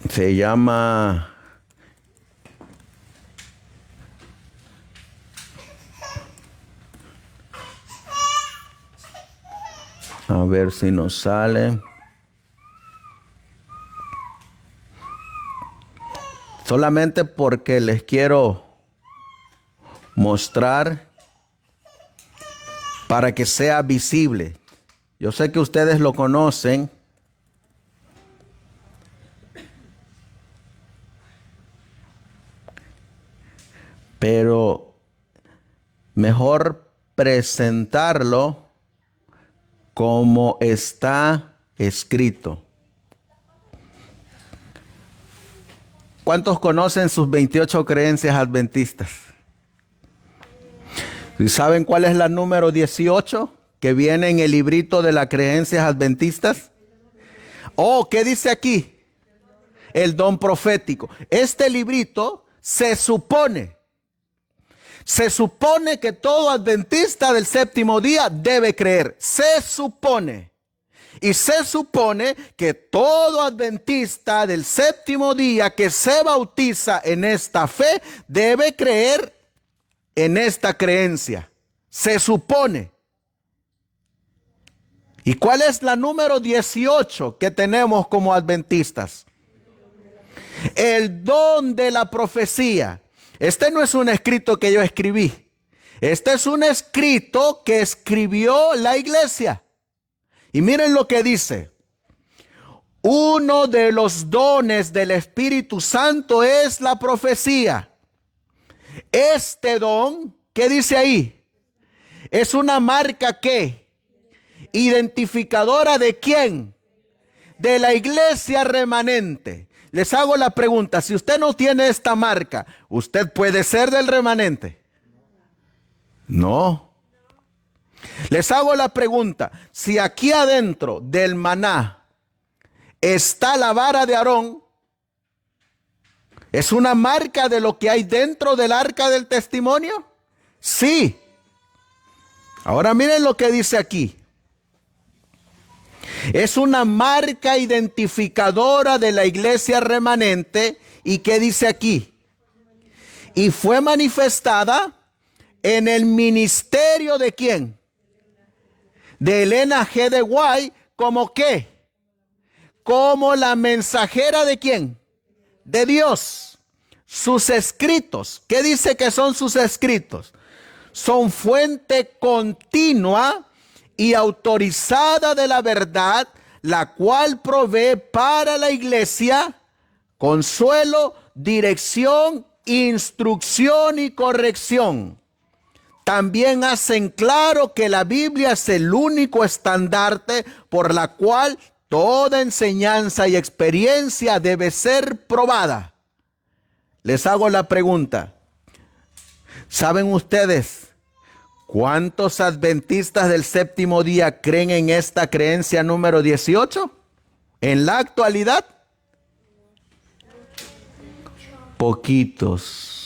Se llama... A ver si nos sale. Solamente porque les quiero mostrar para que sea visible. Yo sé que ustedes lo conocen. Pero mejor presentarlo como está escrito. ¿Cuántos conocen sus 28 creencias adventistas? ¿Y saben cuál es la número 18 que viene en el librito de las creencias adventistas? Oh, ¿qué dice aquí? El don profético. Este librito se supone que todo adventista del séptimo día debe creer. Se supone. Y se supone que todo adventista del séptimo día que se bautiza en esta fe debe creer en esta creencia. Se supone. ¿Y cuál es la número 18 que tenemos como adventistas? El don de la profecía. Este no es un escrito que yo escribí. Este es un escrito que escribió la iglesia. Y miren lo que dice. Uno de los dones del Espíritu Santo es la profecía. Este don, ¿qué dice ahí? Es una marca ¿qué? Identificadora de quién? De la iglesia remanente. Les hago la pregunta, si usted no tiene esta marca, ¿usted puede ser del remanente? No. Les hago la pregunta, si aquí adentro del maná está la vara de Aarón, ¿es una marca de lo que hay dentro del arca del testimonio? Sí. Ahora miren lo que dice aquí. Es una marca identificadora de la iglesia remanente. ¿Y qué dice aquí? Y fue manifestada en el ministerio de ¿quién? De Elena G. de White. ¿Cómo qué? Como la mensajera de ¿quién? De Dios. Sus escritos. ¿Qué dice que son sus escritos? Son fuente continua y autorizada de la verdad, la cual provee para la iglesia consuelo, dirección, instrucción y corrección. También hacen claro que la Biblia es el único estandarte por la cual toda enseñanza y experiencia debe ser probada. Les hago la pregunta. ¿Saben ustedes cuántos adventistas del séptimo día creen en esta creencia número 18? En la actualidad, poquitos.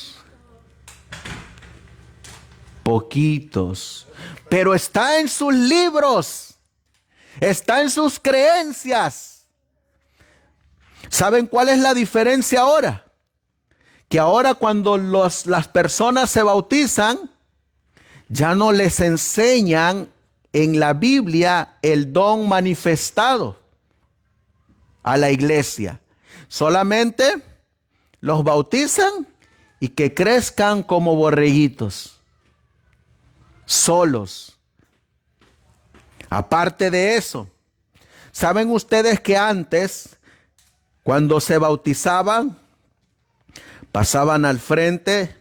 Poquitos. Pero está en sus libros. Está en sus creencias. ¿Saben cuál es la diferencia ahora? Que ahora cuando las personas se bautizan, ya no les enseñan en la Biblia el don manifestado a la iglesia. Solamente los bautizan y que crezcan como borreguitos, solos. Aparte de eso, ¿saben ustedes que antes, cuando se bautizaban, pasaban al frente?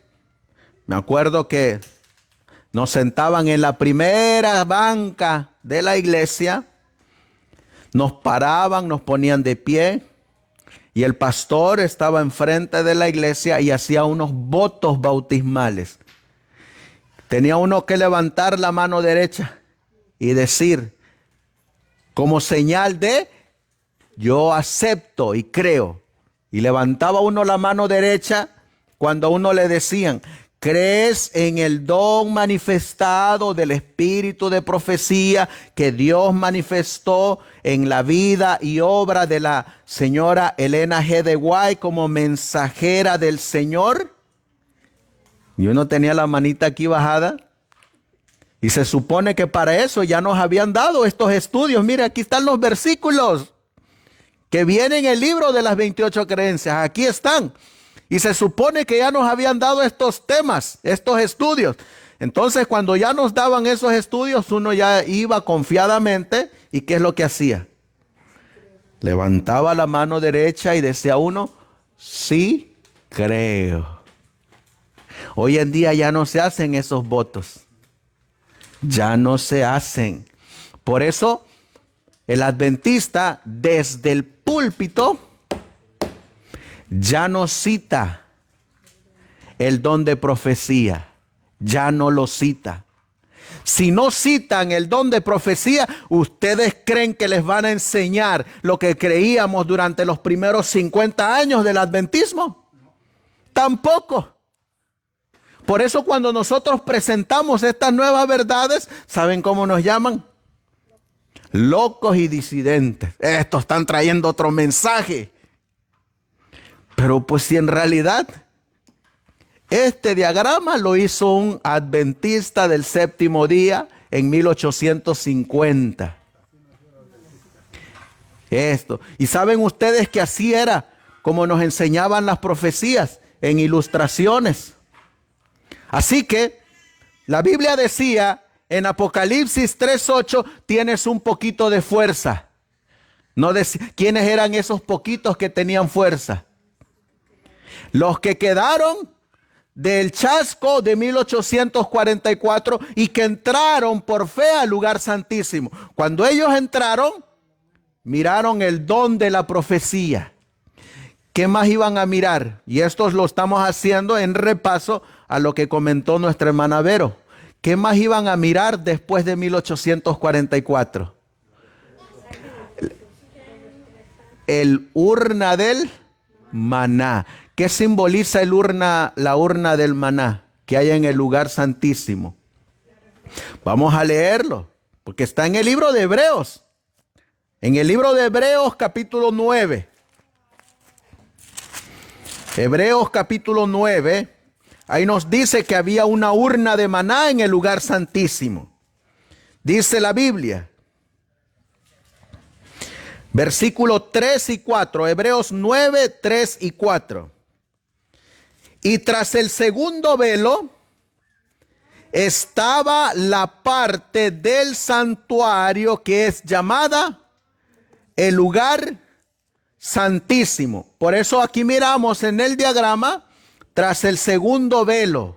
Me acuerdo que Nos sentaban en la primera banca de la iglesia, nos paraban, nos ponían de pie y el pastor estaba enfrente de la iglesia y hacía unos votos bautismales. Tenía uno que levantar la mano derecha y decir, como señal de yo acepto y creo. Y levantaba uno la mano derecha cuando a uno le decían, ¿crees en el don manifestado del espíritu de profecía que Dios manifestó en la vida y obra de la señora Elena G. de White como mensajera del Señor? Y uno tenía la manita aquí bajada. Y se supone que para eso ya nos habían dado estos estudios. Mire, aquí están los versículos que vienen en el libro de las 28 creencias. Aquí están. Y se supone que ya nos habían dado estos temas, estos estudios. Entonces, cuando ya nos daban esos estudios, uno ya iba confiadamente. ¿Y qué es lo que hacía? Levantaba la mano derecha y decía uno, sí, creo. Hoy en día ya no se hacen esos votos. Ya no se hacen. Por eso, el adventista desde el púlpito ya no cita el don de profecía. Ya no lo cita. Si no citan el don de profecía, ¿ustedes creen que les van a enseñar lo que creíamos durante los primeros 50 años del adventismo? Tampoco. Por eso cuando nosotros presentamos estas nuevas verdades, ¿saben cómo nos llaman? Locos y disidentes. Estos están trayendo otro mensaje. Pero pues si en realidad este diagrama lo hizo un adventista del séptimo día en 1850. Esto. Y saben ustedes que así era como nos enseñaban las profecías en ilustraciones. Así que la Biblia decía en Apocalipsis 3:8, tienes un poquito de fuerza. No ¿quiénes eran esos poquitos que tenían fuerza? Los que quedaron del chasco de 1844 y que entraron por fe al lugar santísimo. Cuando ellos entraron, miraron el don de la profecía. ¿Qué más iban a mirar? Y esto lo estamos haciendo en repaso a lo que comentó nuestra hermana Vero. ¿Qué más iban a mirar después de 1844? El urna del maná. ¿Qué simboliza la urna del maná que hay en el lugar santísimo? Vamos a leerlo, porque está en el libro de Hebreos. En el libro de Hebreos capítulo 9. Hebreos capítulo 9, ahí nos dice que había una urna de maná en el lugar santísimo. Dice la Biblia, versículo 3 y 4, Hebreos 9, 3 y 4. Y tras el segundo velo estaba la parte del santuario que es llamada el lugar santísimo. Por eso aquí miramos en el diagrama, tras el segundo velo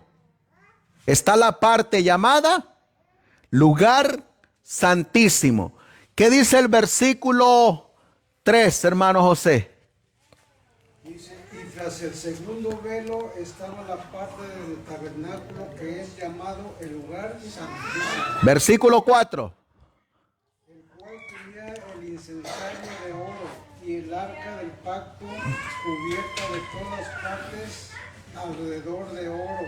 está la parte llamada lugar santísimo. ¿Qué dice el versículo 3, hermano José? Dice, y tras el segundo velo estaba la parte del tabernáculo que es llamado el lugar santísimo. Versículo 4. El cual tenía el incensario de oro y el arca del pacto cubierta de todas partes alrededor de oro,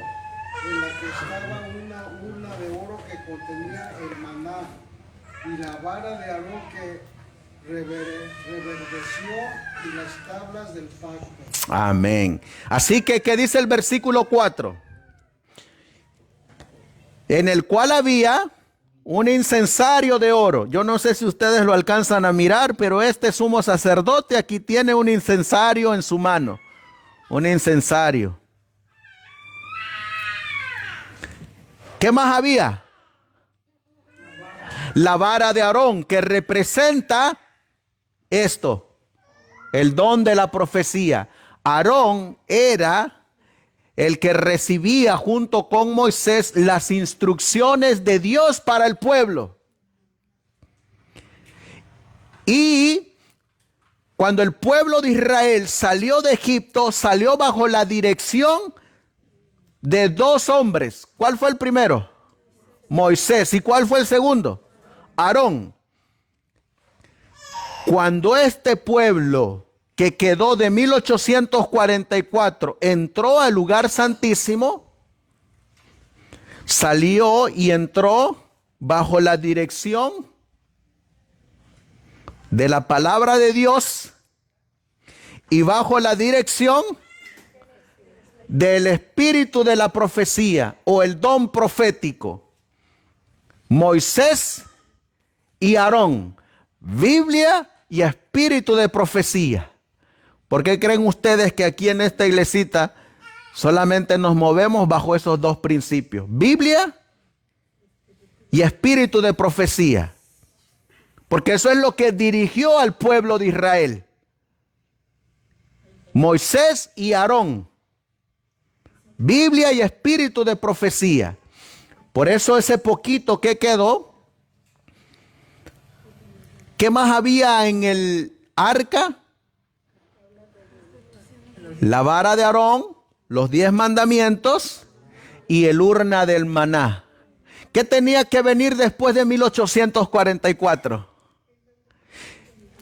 en la que estaba una urna de oro que contenía el maná y la vara de Aarón que reverdeció y las tablas del pacto. Amén. Así que, ¿qué dice el versículo 4? En el cual había un incensario de oro. Yo no sé si ustedes lo alcanzan a mirar, pero este sumo sacerdote aquí tiene un incensario en su mano. Un incensario. ¿Qué más había? La vara de Aarón, que representa esto, el don de la profecía. Aarón era el que recibía junto con Moisés las instrucciones de Dios para el pueblo. Y cuando el pueblo de Israel salió de Egipto, salió bajo la dirección de dos hombres. ¿Cuál fue el primero? Moisés. ¿Y cuál fue el segundo? Aarón. Cuando este pueblo que quedó de 1844 entró al lugar santísimo, salió y entró bajo la dirección de la palabra de Dios y bajo la dirección del espíritu de la profecía o el don profético. Moisés y Aarón, Biblia y espíritu de profecía. ¿Por qué creen ustedes que aquí en esta iglesita solamente nos movemos bajo esos dos principios? Biblia y espíritu de profecía. Porque eso es lo que dirigió al pueblo de Israel. Moisés y Aarón. Biblia y espíritu de profecía. Por eso ese poquito que quedó. ¿Qué más había en el arca? La vara de Aarón, los 10 mandamientos y el urna del maná. ¿Qué tenía que venir después de 1844?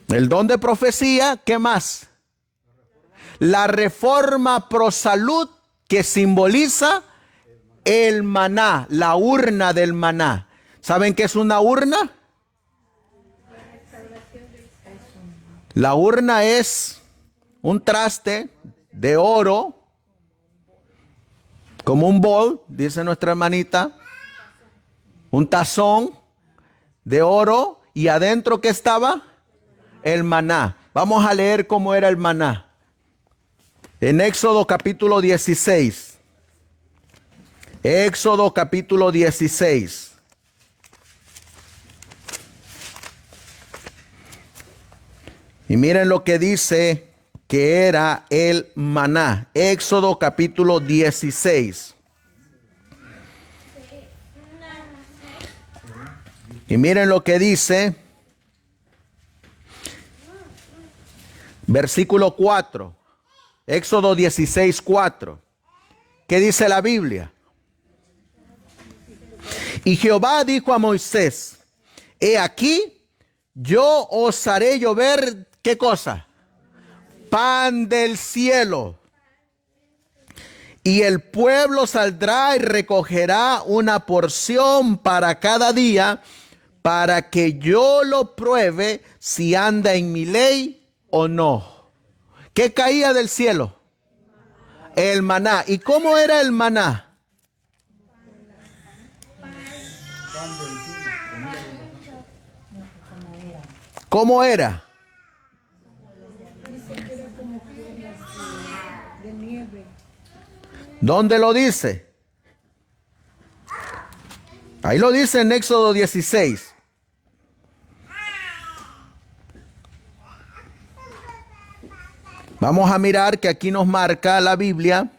El don de profecía, ¿qué más? La reforma pro salud que simboliza el maná, la urna del maná. ¿Saben qué es una urna? La urna es un traste de oro, como un bol, dice nuestra hermanita, un tazón de oro, y adentro ¿qué estaba? El maná. Vamos a leer cómo era el maná. En Éxodo capítulo 16. Éxodo capítulo 16. Y miren lo que dice que era el maná. Éxodo capítulo 16. Y miren lo que dice. Versículo 4. Éxodo 16, 4. ¿Qué dice la Biblia? Y Jehová dijo a Moisés: he aquí, yo os haré llover, ¿qué cosa? Pan del cielo. Y el pueblo saldrá y recogerá una porción para cada día, para que yo lo pruebe si anda en mi ley o no. ¿Qué caía del cielo? El maná. ¿Y cómo era el maná? ¿Cómo era? ¿Dónde lo dice? Ahí lo dice en Éxodo 16. Vamos a mirar que aquí nos marca la Biblia.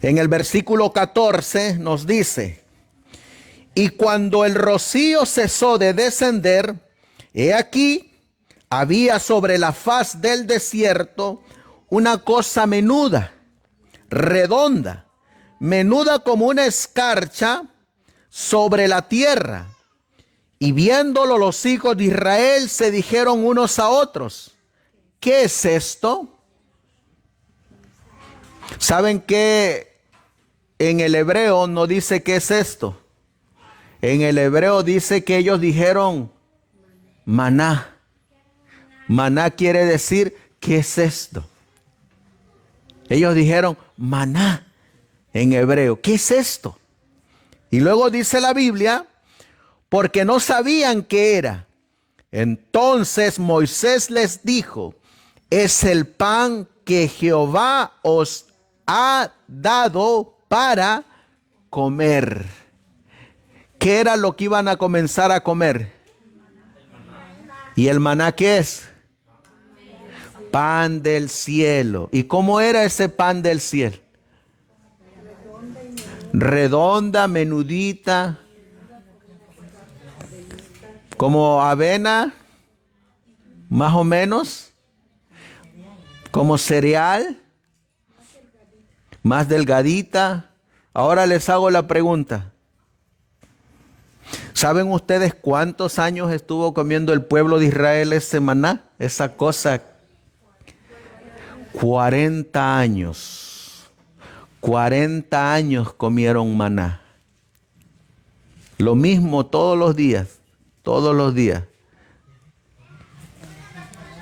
En el versículo 14 nos dice: y cuando el rocío cesó de descender, he aquí, había sobre la faz del desierto una cosa menuda, redonda, menuda como una escarcha sobre la tierra. Y viéndolo los hijos de Israel se dijeron unos a otros: ¿qué es esto? ¿Saben que en el hebreo no dice qué es esto? En el hebreo dice que ellos dijeron maná. Maná quiere decir, ¿qué es esto? Ellos dijeron maná en hebreo. ¿Qué es esto? Y luego dice la Biblia, porque no sabían qué era. Entonces Moisés les dijo: es el pan que Jehová os ha dado para comer. ¿Qué era lo que iban a comenzar a comer? ¿Y el maná qué es? Pan del cielo. ¿Y cómo era ese pan del cielo? Redonda, menudita, como avena, más o menos, como cereal, más delgadita. Ahora les hago la pregunta. ¿Saben ustedes cuántos años estuvo comiendo el pueblo de Israel ese maná? Esa cosa. 40 años. 40 años comieron maná. Lo mismo todos los días. Todos los días.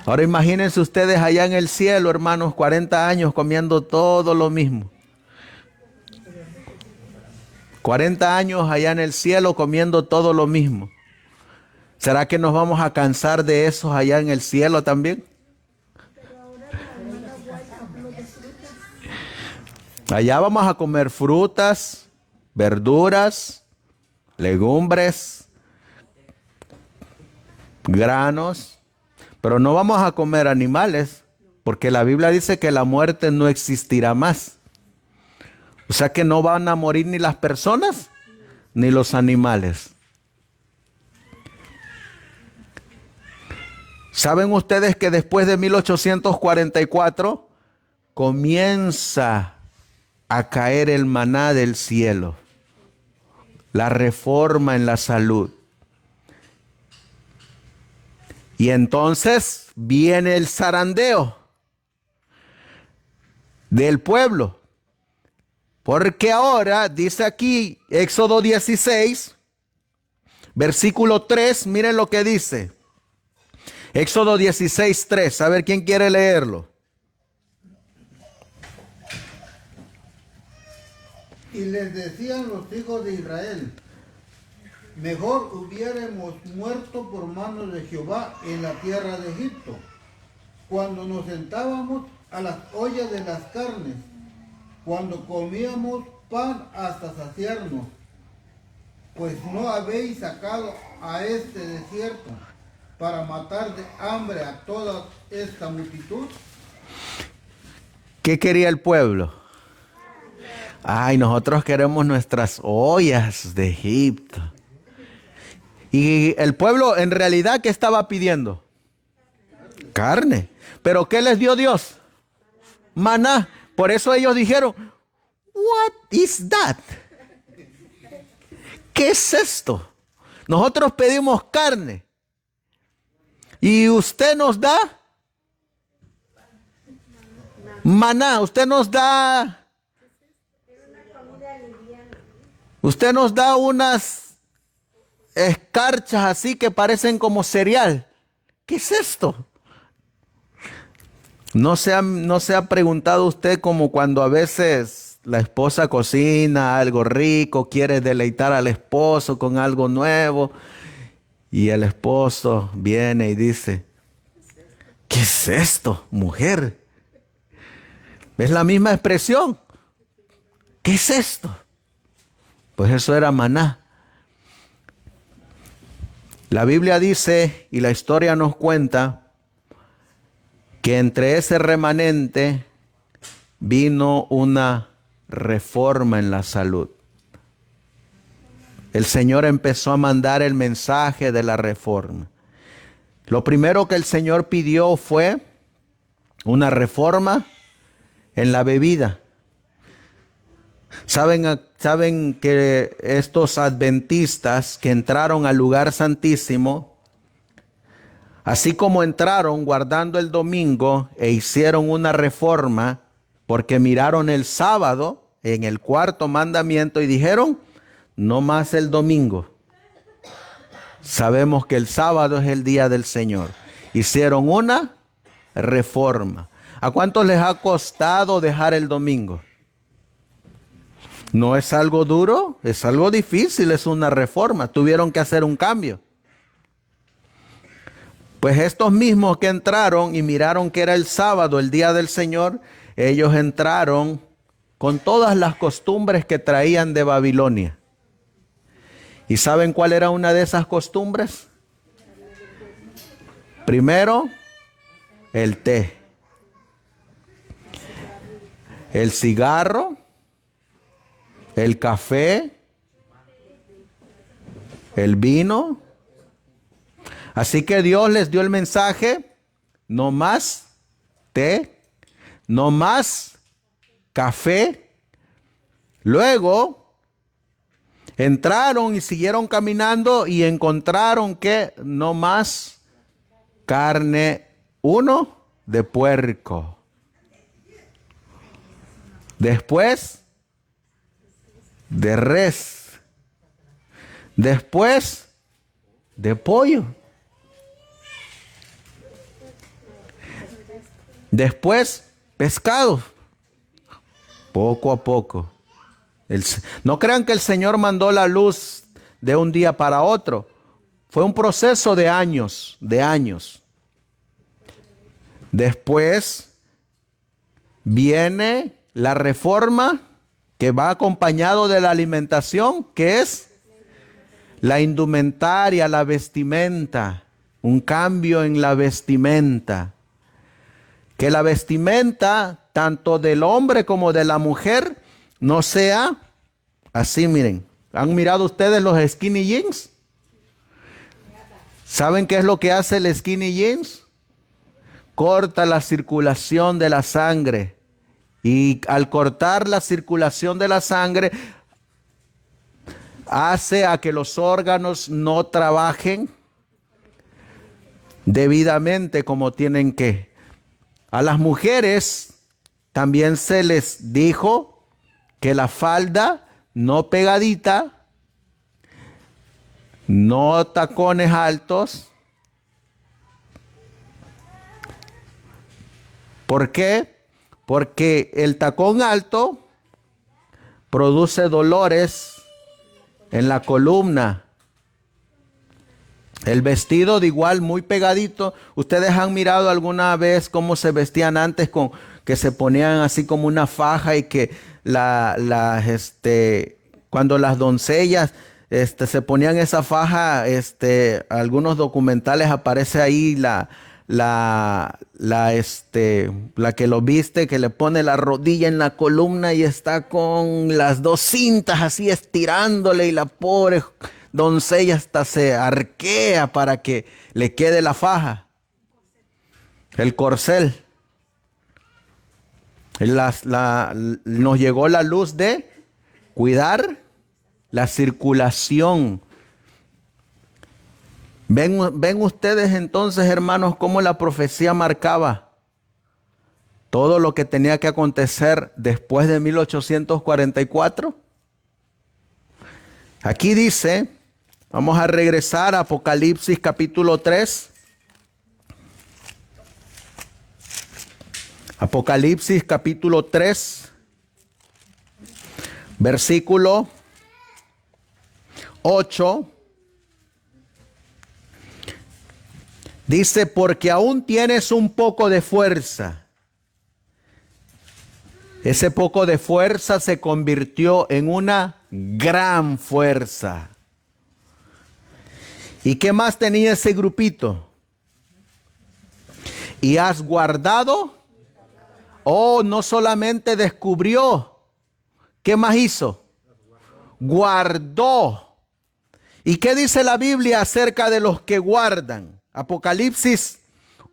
Ahora imagínense ustedes allá en el cielo, hermanos, 40 años comiendo todo lo mismo. 40 años allá en el cielo comiendo todo lo mismo. ¿Será que nos vamos a cansar de esos allá en el cielo también? Allá vamos a comer frutas, verduras, legumbres, granos, pero no vamos a comer animales, porque la Biblia dice que la muerte no existirá más. O sea que no van a morir ni las personas ni los animales. ¿Saben ustedes que después de 1844 comienza a caer el maná del cielo? La reforma en la salud. Y entonces viene el zarandeo del pueblo. Porque ahora, dice aquí, Éxodo 16, versículo 3, miren lo que dice. Éxodo 16, 3, a ver quién quiere leerlo. Y les decían los hijos de Israel: mejor hubiéramos muerto por manos de Jehová en la tierra de Egipto, cuando nos sentábamos a las ollas de las carnes, cuando comíamos pan hasta saciarnos, pues no habéis sacado a este desierto para matar de hambre a toda esta multitud. ¿Qué quería el pueblo? Ay, nosotros queremos nuestras ollas de Egipto. Y el pueblo en realidad, ¿qué estaba pidiendo? Carne. ¿Pero qué les dio Dios? Maná. Por eso ellos dijeron, what is that? ¿Qué es esto? Nosotros pedimos carne. Y usted nos da maná. Usted nos da unas escarchas así que parecen como cereal. ¿Qué es esto? ¿No se ha preguntado usted como cuando a veces la esposa cocina algo rico, quiere deleitar al esposo con algo nuevo y el esposo viene y dice, ¿qué es esto, mujer? Es la misma expresión. ¿Qué es esto? Pues eso era maná. La Biblia dice, y la historia nos cuenta, que entre ese remanente vino una reforma en la salud. El Señor empezó a mandar el mensaje de la reforma. Lo primero que el Señor pidió fue una reforma en la bebida. ¿Saben que estos adventistas que entraron al lugar santísimo, así como entraron guardando el domingo e hicieron una reforma porque miraron el sábado en el cuarto mandamiento y dijeron, no más el domingo? Sabemos que el sábado es el día del Señor. Hicieron una reforma. ¿A cuántos les ha costado dejar el domingo? No es algo duro, es algo difícil, es una reforma. Tuvieron que hacer un cambio. Pues estos mismos que entraron y miraron que era el sábado, el día del Señor, ellos entraron con todas las costumbres que traían de Babilonia. ¿Y saben cuál era una de esas costumbres? Primero, el té. el cigarro, el café, el vino. Así que Dios les dio el mensaje: no más té, no más café. Luego entraron y siguieron caminando y encontraron que no más carne, uno, de puerco. Después de res. Después de pollo. Después pescado. Poco a poco. No crean que el Señor mandó la luz de un día para otro. Fue un proceso de años, de años. Después viene la reforma que va acompañado de la alimentación, que es la indumentaria, la vestimenta. Un cambio en la vestimenta. Que la vestimenta, tanto del hombre como de la mujer, no sea así, miren. ¿Han mirado ustedes los skinny jeans? ¿Saben qué es lo que hace el skinny jeans? Corta la circulación de la sangre. Y al cortar la circulación de la sangre, hace a que los órganos no trabajen debidamente como tienen que. A las mujeres también se les dijo que la falda no pegadita, no tacones altos. ¿Por qué? Porque el tacón alto produce dolores en la columna. El vestido de igual muy pegadito. ¿Ustedes han mirado alguna vez cómo se vestían antes, con que se ponían así como una faja y que cuando las doncellas se ponían esa faja, algunos documentales aparece ahí la que lo viste, que le pone la rodilla en la columna y está con las dos cintas así estirándole, y la pobre doncella hasta se arquea para que le quede la faja, el corcel. Nos llegó la luz de cuidar la circulación. ¿Ven ustedes entonces, hermanos, cómo la profecía marcaba todo lo que tenía que acontecer después de 1844? Aquí dice, vamos a regresar a Apocalipsis capítulo 3. Apocalipsis capítulo 3, versículo 8. Dice, porque aún tienes un poco de fuerza. Ese poco de fuerza se convirtió en una gran fuerza. ¿Y qué más tenía ese grupito? Y has guardado. Oh, no solamente descubrió. ¿Qué más hizo? Guardó. ¿Y qué dice la Biblia acerca de los que guardan? Apocalipsis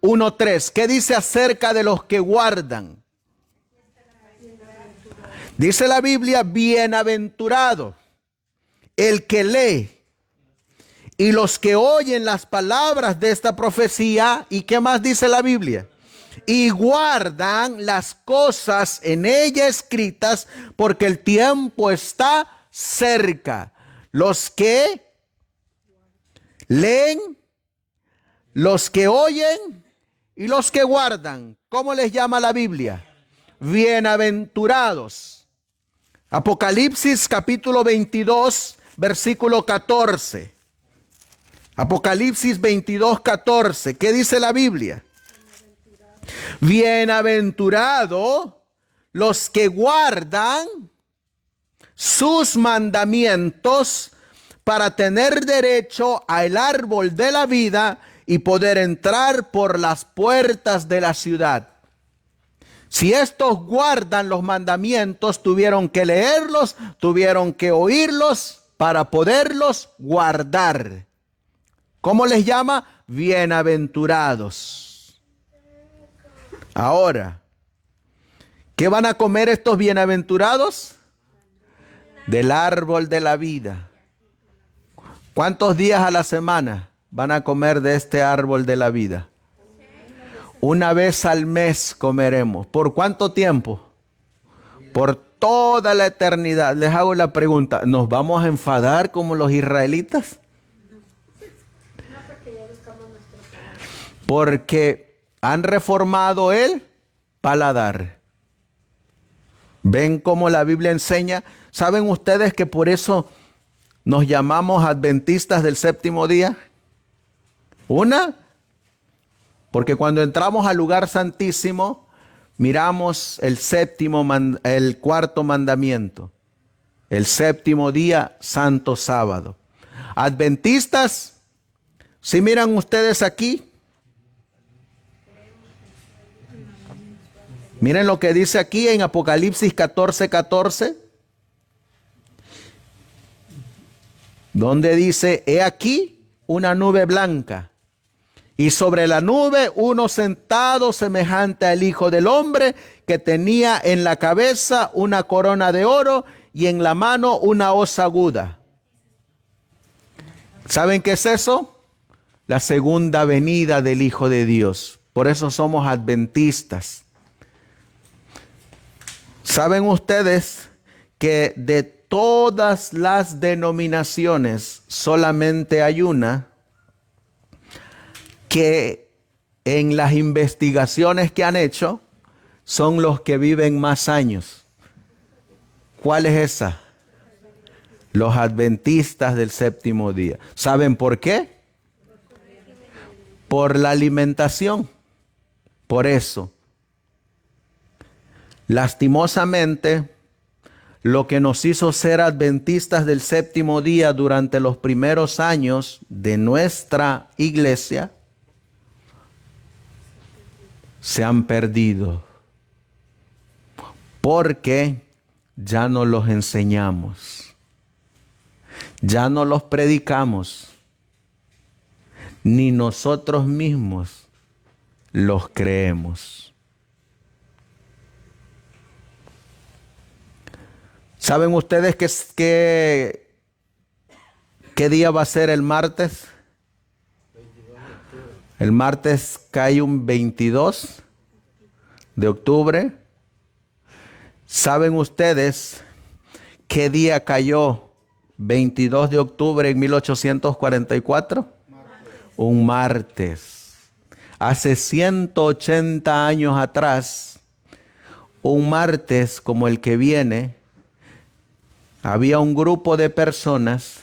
1:3. ¿Qué dice acerca de los que guardan? Dice la Biblia, bienaventurado el que lee y los que oyen las palabras de esta profecía. ¿Y qué más dice la Biblia? Y guardan las cosas en ella escritas, porque el tiempo está cerca. Los que leen, los que oyen y los que guardan. ¿Cómo les llama la Biblia? Bienaventurados. Apocalipsis capítulo 22, versículo 14. Apocalipsis 22, 14. ¿Qué dice la Biblia? Bienaventurado los que guardan sus mandamientos para tener derecho al árbol de la vida y poder entrar por las puertas de la ciudad. Si estos guardan los mandamientos, tuvieron que leerlos, tuvieron que oírlos para poderlos guardar. ¿Cómo les llama? Bienaventurados. Ahora, ¿qué van a comer estos bienaventurados? Del árbol de la vida. ¿Cuántos días a la semana van a comer de este árbol de la vida? Una vez al mes comeremos. ¿Por cuánto tiempo? Por toda la eternidad. Les hago la pregunta, ¿nos vamos a enfadar como los israelitas? Porque han reformado el paladar. ¿Ven cómo la Biblia enseña? ¿Saben ustedes que por eso nos llamamos adventistas del séptimo día? Porque cuando entramos al lugar santísimo, miramos el cuarto mandamiento. El séptimo día, santo sábado. Adventistas, ¿sí miran ustedes aquí? Miren lo que dice aquí en Apocalipsis 14:14. Donde dice, he aquí una nube blanca. Y sobre la nube uno sentado semejante al Hijo del Hombre, que tenía en la cabeza una corona de oro y en la mano una hoz aguda. ¿Saben qué es eso? La segunda venida del Hijo de Dios. Por eso somos adventistas. ¿Saben ustedes que de todas las denominaciones solamente hay una que en las investigaciones que han hecho son los que viven más años? ¿Cuál es esa? Los adventistas del séptimo día. ¿Saben por qué? Por la alimentación. Por eso. Lastimosamente, lo que nos hizo ser adventistas del séptimo día durante los primeros años de nuestra iglesia se han perdido, porque ya no los enseñamos, ya no los predicamos, ni nosotros mismos los creemos. ¿Saben ustedes qué día va a ser el martes? El martes cae un 22 de octubre. ¿Saben ustedes qué día cayó 22 de octubre en 1844? Un martes. Hace 180 años atrás, un martes como el que viene, había un grupo de personas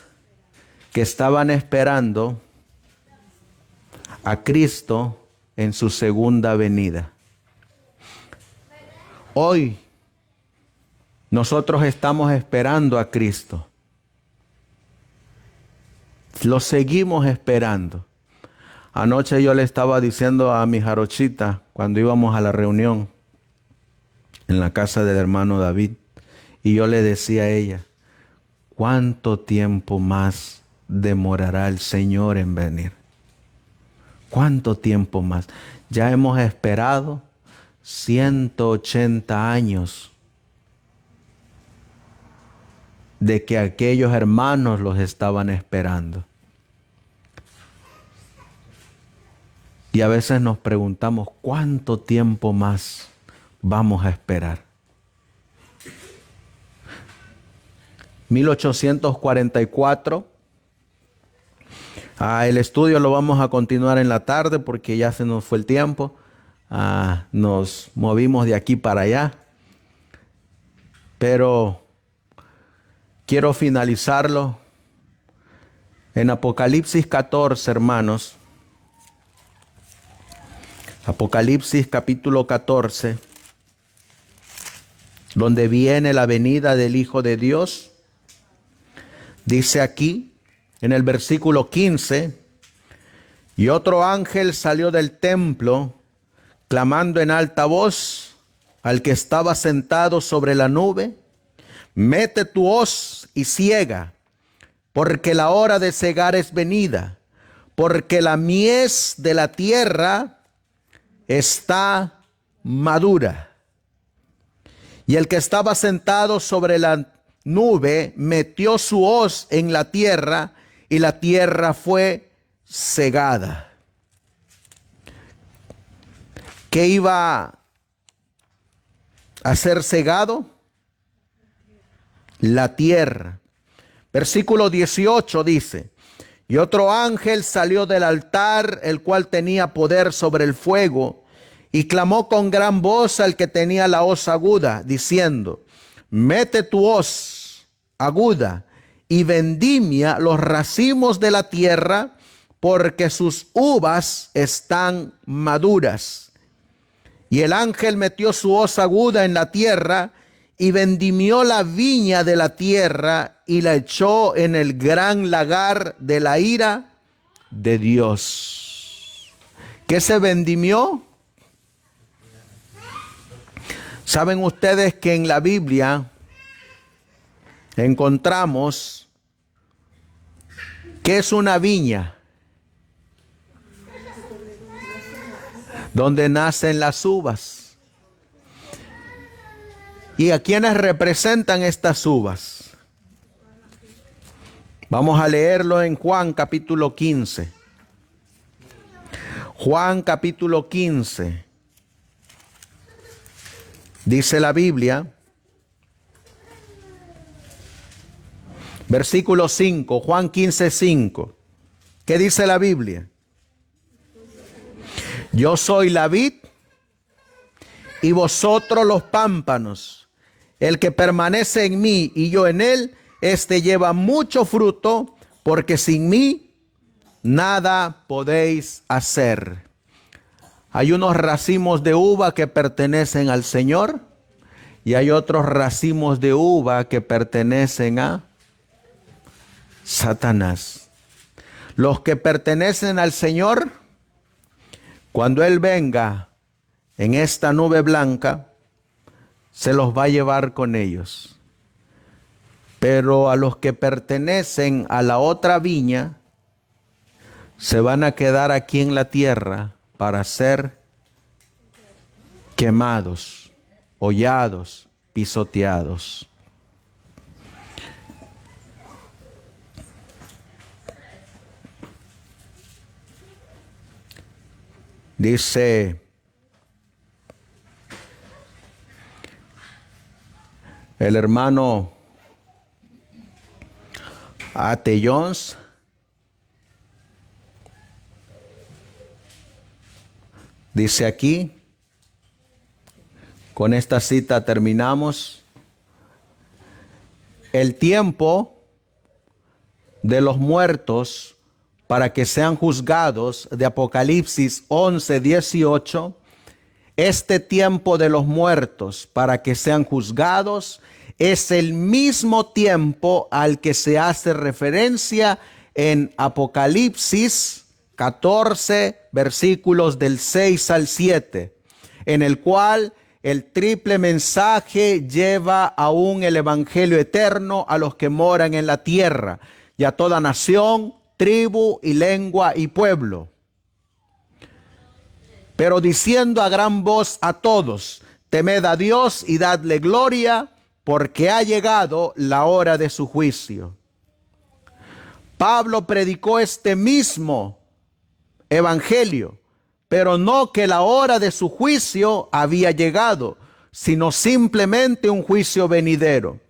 que estaban esperando a Cristo en su segunda venida. Hoy nosotros estamos esperando a Cristo. Lo seguimos esperando. Anoche yo le estaba diciendo a mi jarochita, cuando íbamos a la reunión en la casa del hermano David, y yo le decía a ella, ¿cuánto tiempo más demorará el Señor en venir? ¿Cuánto tiempo más? Ya hemos esperado 180 años de que aquellos hermanos los estaban esperando. Y a veces nos preguntamos, ¿cuánto tiempo más vamos a esperar? 1844. El estudio lo vamos a continuar en la tarde porque ya se nos fue el tiempo. Nos movimos de aquí para allá. Pero quiero finalizarlo en Apocalipsis 14, hermanos. Apocalipsis capítulo 14, donde viene la venida del Hijo de Dios. Dice aquí, en el versículo 15, y otro ángel salió del templo, clamando en alta voz, al que estaba sentado sobre la nube: mete tu hoz y ciega, porque la hora de cegar es venida, porque la mies de la tierra está madura. Y el que estaba sentado sobre la nube metió su hoz en la tierra, y la tierra fue cegada. ¿Qué iba a ser cegado? La tierra. Versículo 18 dice: y otro ángel salió del altar, el cual tenía poder sobre el fuego, y clamó con gran voz al que tenía la hoz aguda, diciendo: mete tu hoz aguda y vendimia los racimos de la tierra, porque sus uvas están maduras. Y el ángel metió su hoz aguda en la tierra y vendimió la viña de la tierra y la echó en el gran lagar de la ira de Dios. ¿Qué se vendimió? ¿Saben ustedes que en la Biblia encontramos qué es una viña? Donde nacen las uvas. ¿Y a quiénes representan estas uvas? Vamos a leerlo en Juan capítulo 15. Juan capítulo 15. Dice la Biblia, versículo 5, Juan 15, 5. ¿Qué dice la Biblia? Yo soy la vid y vosotros los pámpanos. El que permanece en mí y yo en él, éste lleva mucho fruto, porque sin mí nada podéis hacer. Hay unos racimos de uva que pertenecen al Señor y hay otros racimos de uva que pertenecen a Satanás. Los que pertenecen al Señor, cuando Él venga en esta nube blanca, se los va a llevar con ellos. Pero a los que pertenecen a la otra viña, se van a quedar aquí en la tierra para ser quemados, hollados, pisoteados. Dice el hermano A.T. Jones, dice aquí, con esta cita terminamos: el tiempo de los muertos para que sean juzgados, de Apocalipsis 11, 18, este tiempo de los muertos para que sean juzgados es el mismo tiempo al que se hace referencia en Apocalipsis 14, versículos del 6 al 7, en el cual el triple mensaje lleva aún el evangelio eterno a los que moran en la tierra y a toda nación, tribu y lengua y pueblo. Pero diciendo a gran voz a todos: temed a Dios y dadle gloria, porque ha llegado la hora de su juicio. Pablo predicó este mismo evangelio, pero no que la hora de su juicio había llegado, sino simplemente un juicio venidero.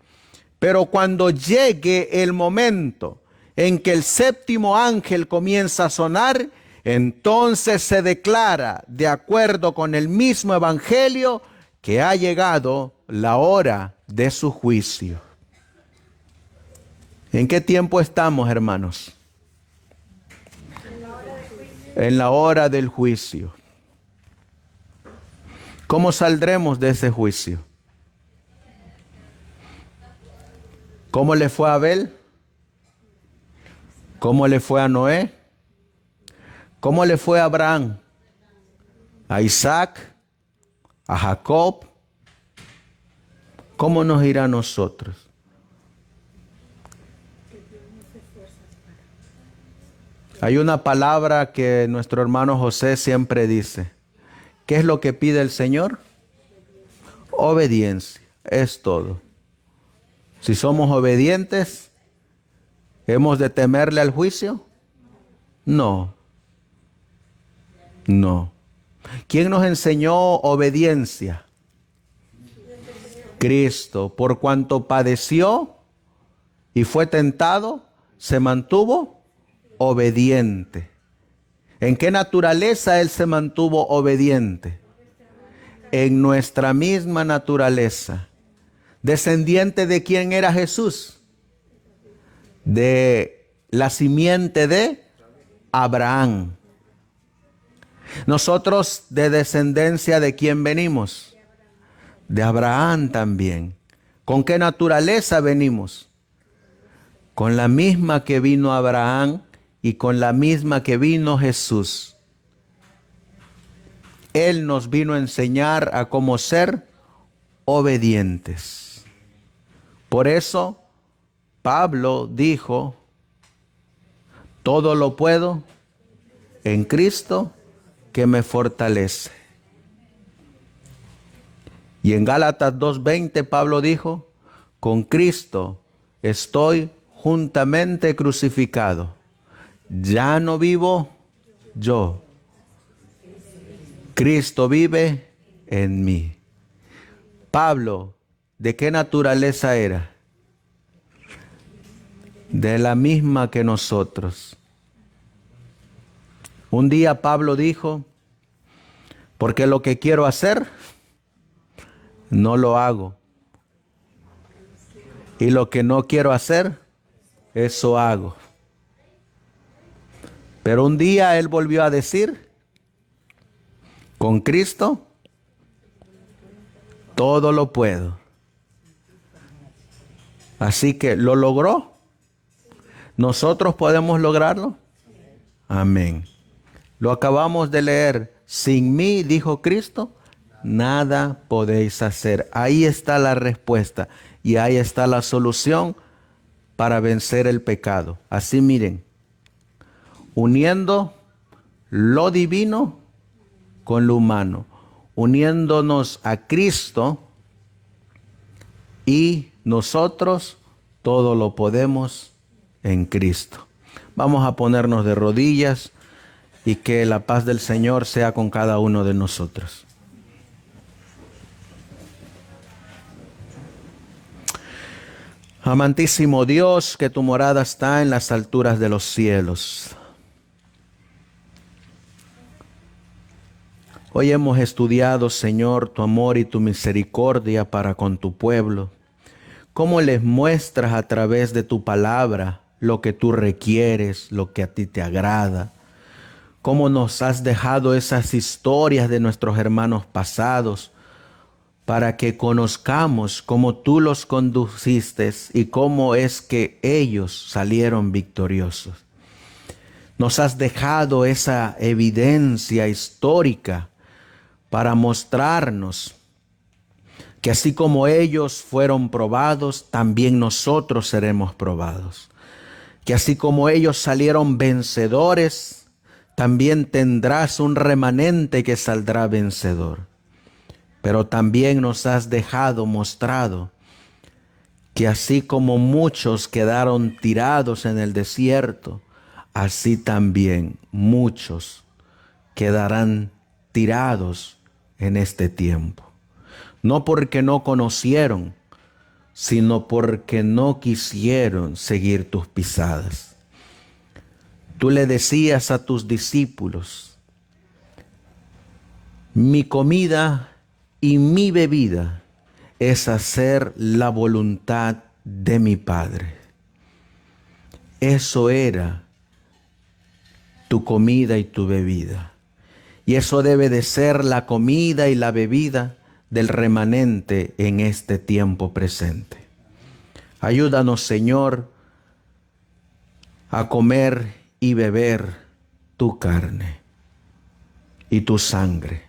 Pero cuando llegue el momento en que el séptimo ángel comienza a sonar, entonces se declara, de acuerdo con el mismo evangelio, que ha llegado la hora de su juicio. ¿En qué tiempo estamos, hermanos? En la hora del juicio. ¿Cómo saldremos de ese juicio? ¿Cómo le fue a Abel? ¿Cómo le fue a Noé? ¿Cómo le fue a Abraham? ¿A Isaac? ¿A Jacob? ¿cómo nos irá a nosotros? Hay una palabra que nuestro hermano José siempre dice. ¿Qué es lo que pide el Señor? Obediencia, es todo. Si somos obedientes, ¿hemos de temerle al juicio? No, no. ¿Quién nos enseñó obediencia? Cristo, por cuanto padeció y fue tentado, se mantuvo obediente. ¿En qué naturaleza Él se mantuvo obediente? En nuestra misma naturaleza. ¿Descendiente de quién era Jesús? De la simiente de Abraham. Nosotros de descendencia de quién venimos? De Abraham también. ¿Con qué naturaleza venimos? Con la misma que vino Abraham y con la misma que vino Jesús. Él nos vino a enseñar a cómo ser obedientes. Por eso Pablo dijo, todo lo puedo en Cristo que me fortalece. Y en Gálatas 2:20 Pablo dijo, con Cristo estoy juntamente crucificado. Ya no vivo yo. Cristo vive en mí. Pablo, ¿de qué naturaleza era? De la misma que nosotros. Un día Pablo dijo, porque lo que quiero hacer, no lo hago. Y lo que no quiero hacer, eso hago. Pero un día él volvió a decir, con Cristo, todo lo puedo. Así que lo logró. ¿Nosotros podemos lograrlo? Amén. Lo acabamos de leer. Sin mí, dijo Cristo, nada podéis hacer. Ahí está la respuesta y ahí está la solución para vencer el pecado. Así miren, uniendo lo divino con lo humano, uniéndonos a Cristo, y nosotros todo lo podemos en Cristo. Vamos a ponernos de rodillas y que la paz del Señor sea con cada uno de nosotros. Amantísimo Dios, que tu morada está en las alturas de los cielos. Hoy hemos estudiado, Señor, tu amor y tu misericordia para con tu pueblo. Cómo les muestras a través de tu palabra lo que tú requieres, lo que a ti te agrada. Cómo nos has dejado esas historias de nuestros hermanos pasados para que conozcamos cómo tú los conduciste y cómo es que ellos salieron victoriosos. Nos has dejado esa evidencia histórica para mostrarnos que así como ellos fueron probados, también nosotros seremos probados. Que así como ellos salieron vencedores, también tendrás un remanente que saldrá vencedor. Pero también nos has dejado mostrado que así como muchos quedaron tirados en el desierto, así también muchos quedarán tirados en este tiempo. No porque no conocieron, sino porque no quisieron seguir tus pisadas. Tú le decías a tus discípulos, mi comida y mi bebida es hacer la voluntad de mi Padre. Eso era tu comida y tu bebida. Y eso debe de ser la comida y la bebida del remanente en este tiempo presente. Ayúdanos, Señor, a comer y beber tu carne y tu sangre,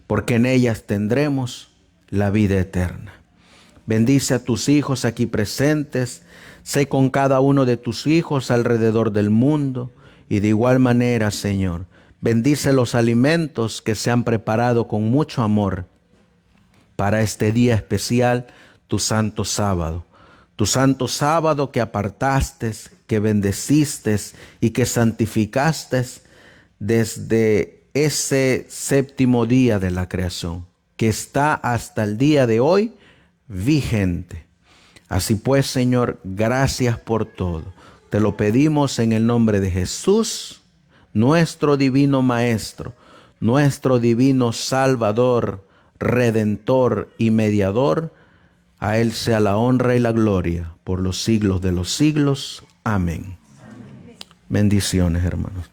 porque en ellas tendremos la vida eterna. Bendice a tus hijos aquí presentes. Sé con cada uno de tus hijos alrededor del mundo. Y de igual manera, Señor, bendice los alimentos que se han preparado con mucho amor para este día especial, tu santo sábado. Tu santo sábado que apartaste, que bendeciste y que santificaste desde ese séptimo día de la creación, que está hasta el día de hoy vigente. Así pues, Señor, gracias por todo. Te lo pedimos en el nombre de Jesús, nuestro divino Maestro, nuestro divino Salvador, Redentor y Mediador. A Él sea la honra y la gloria por los siglos de los siglos. Amén. Bendiciones, hermanos.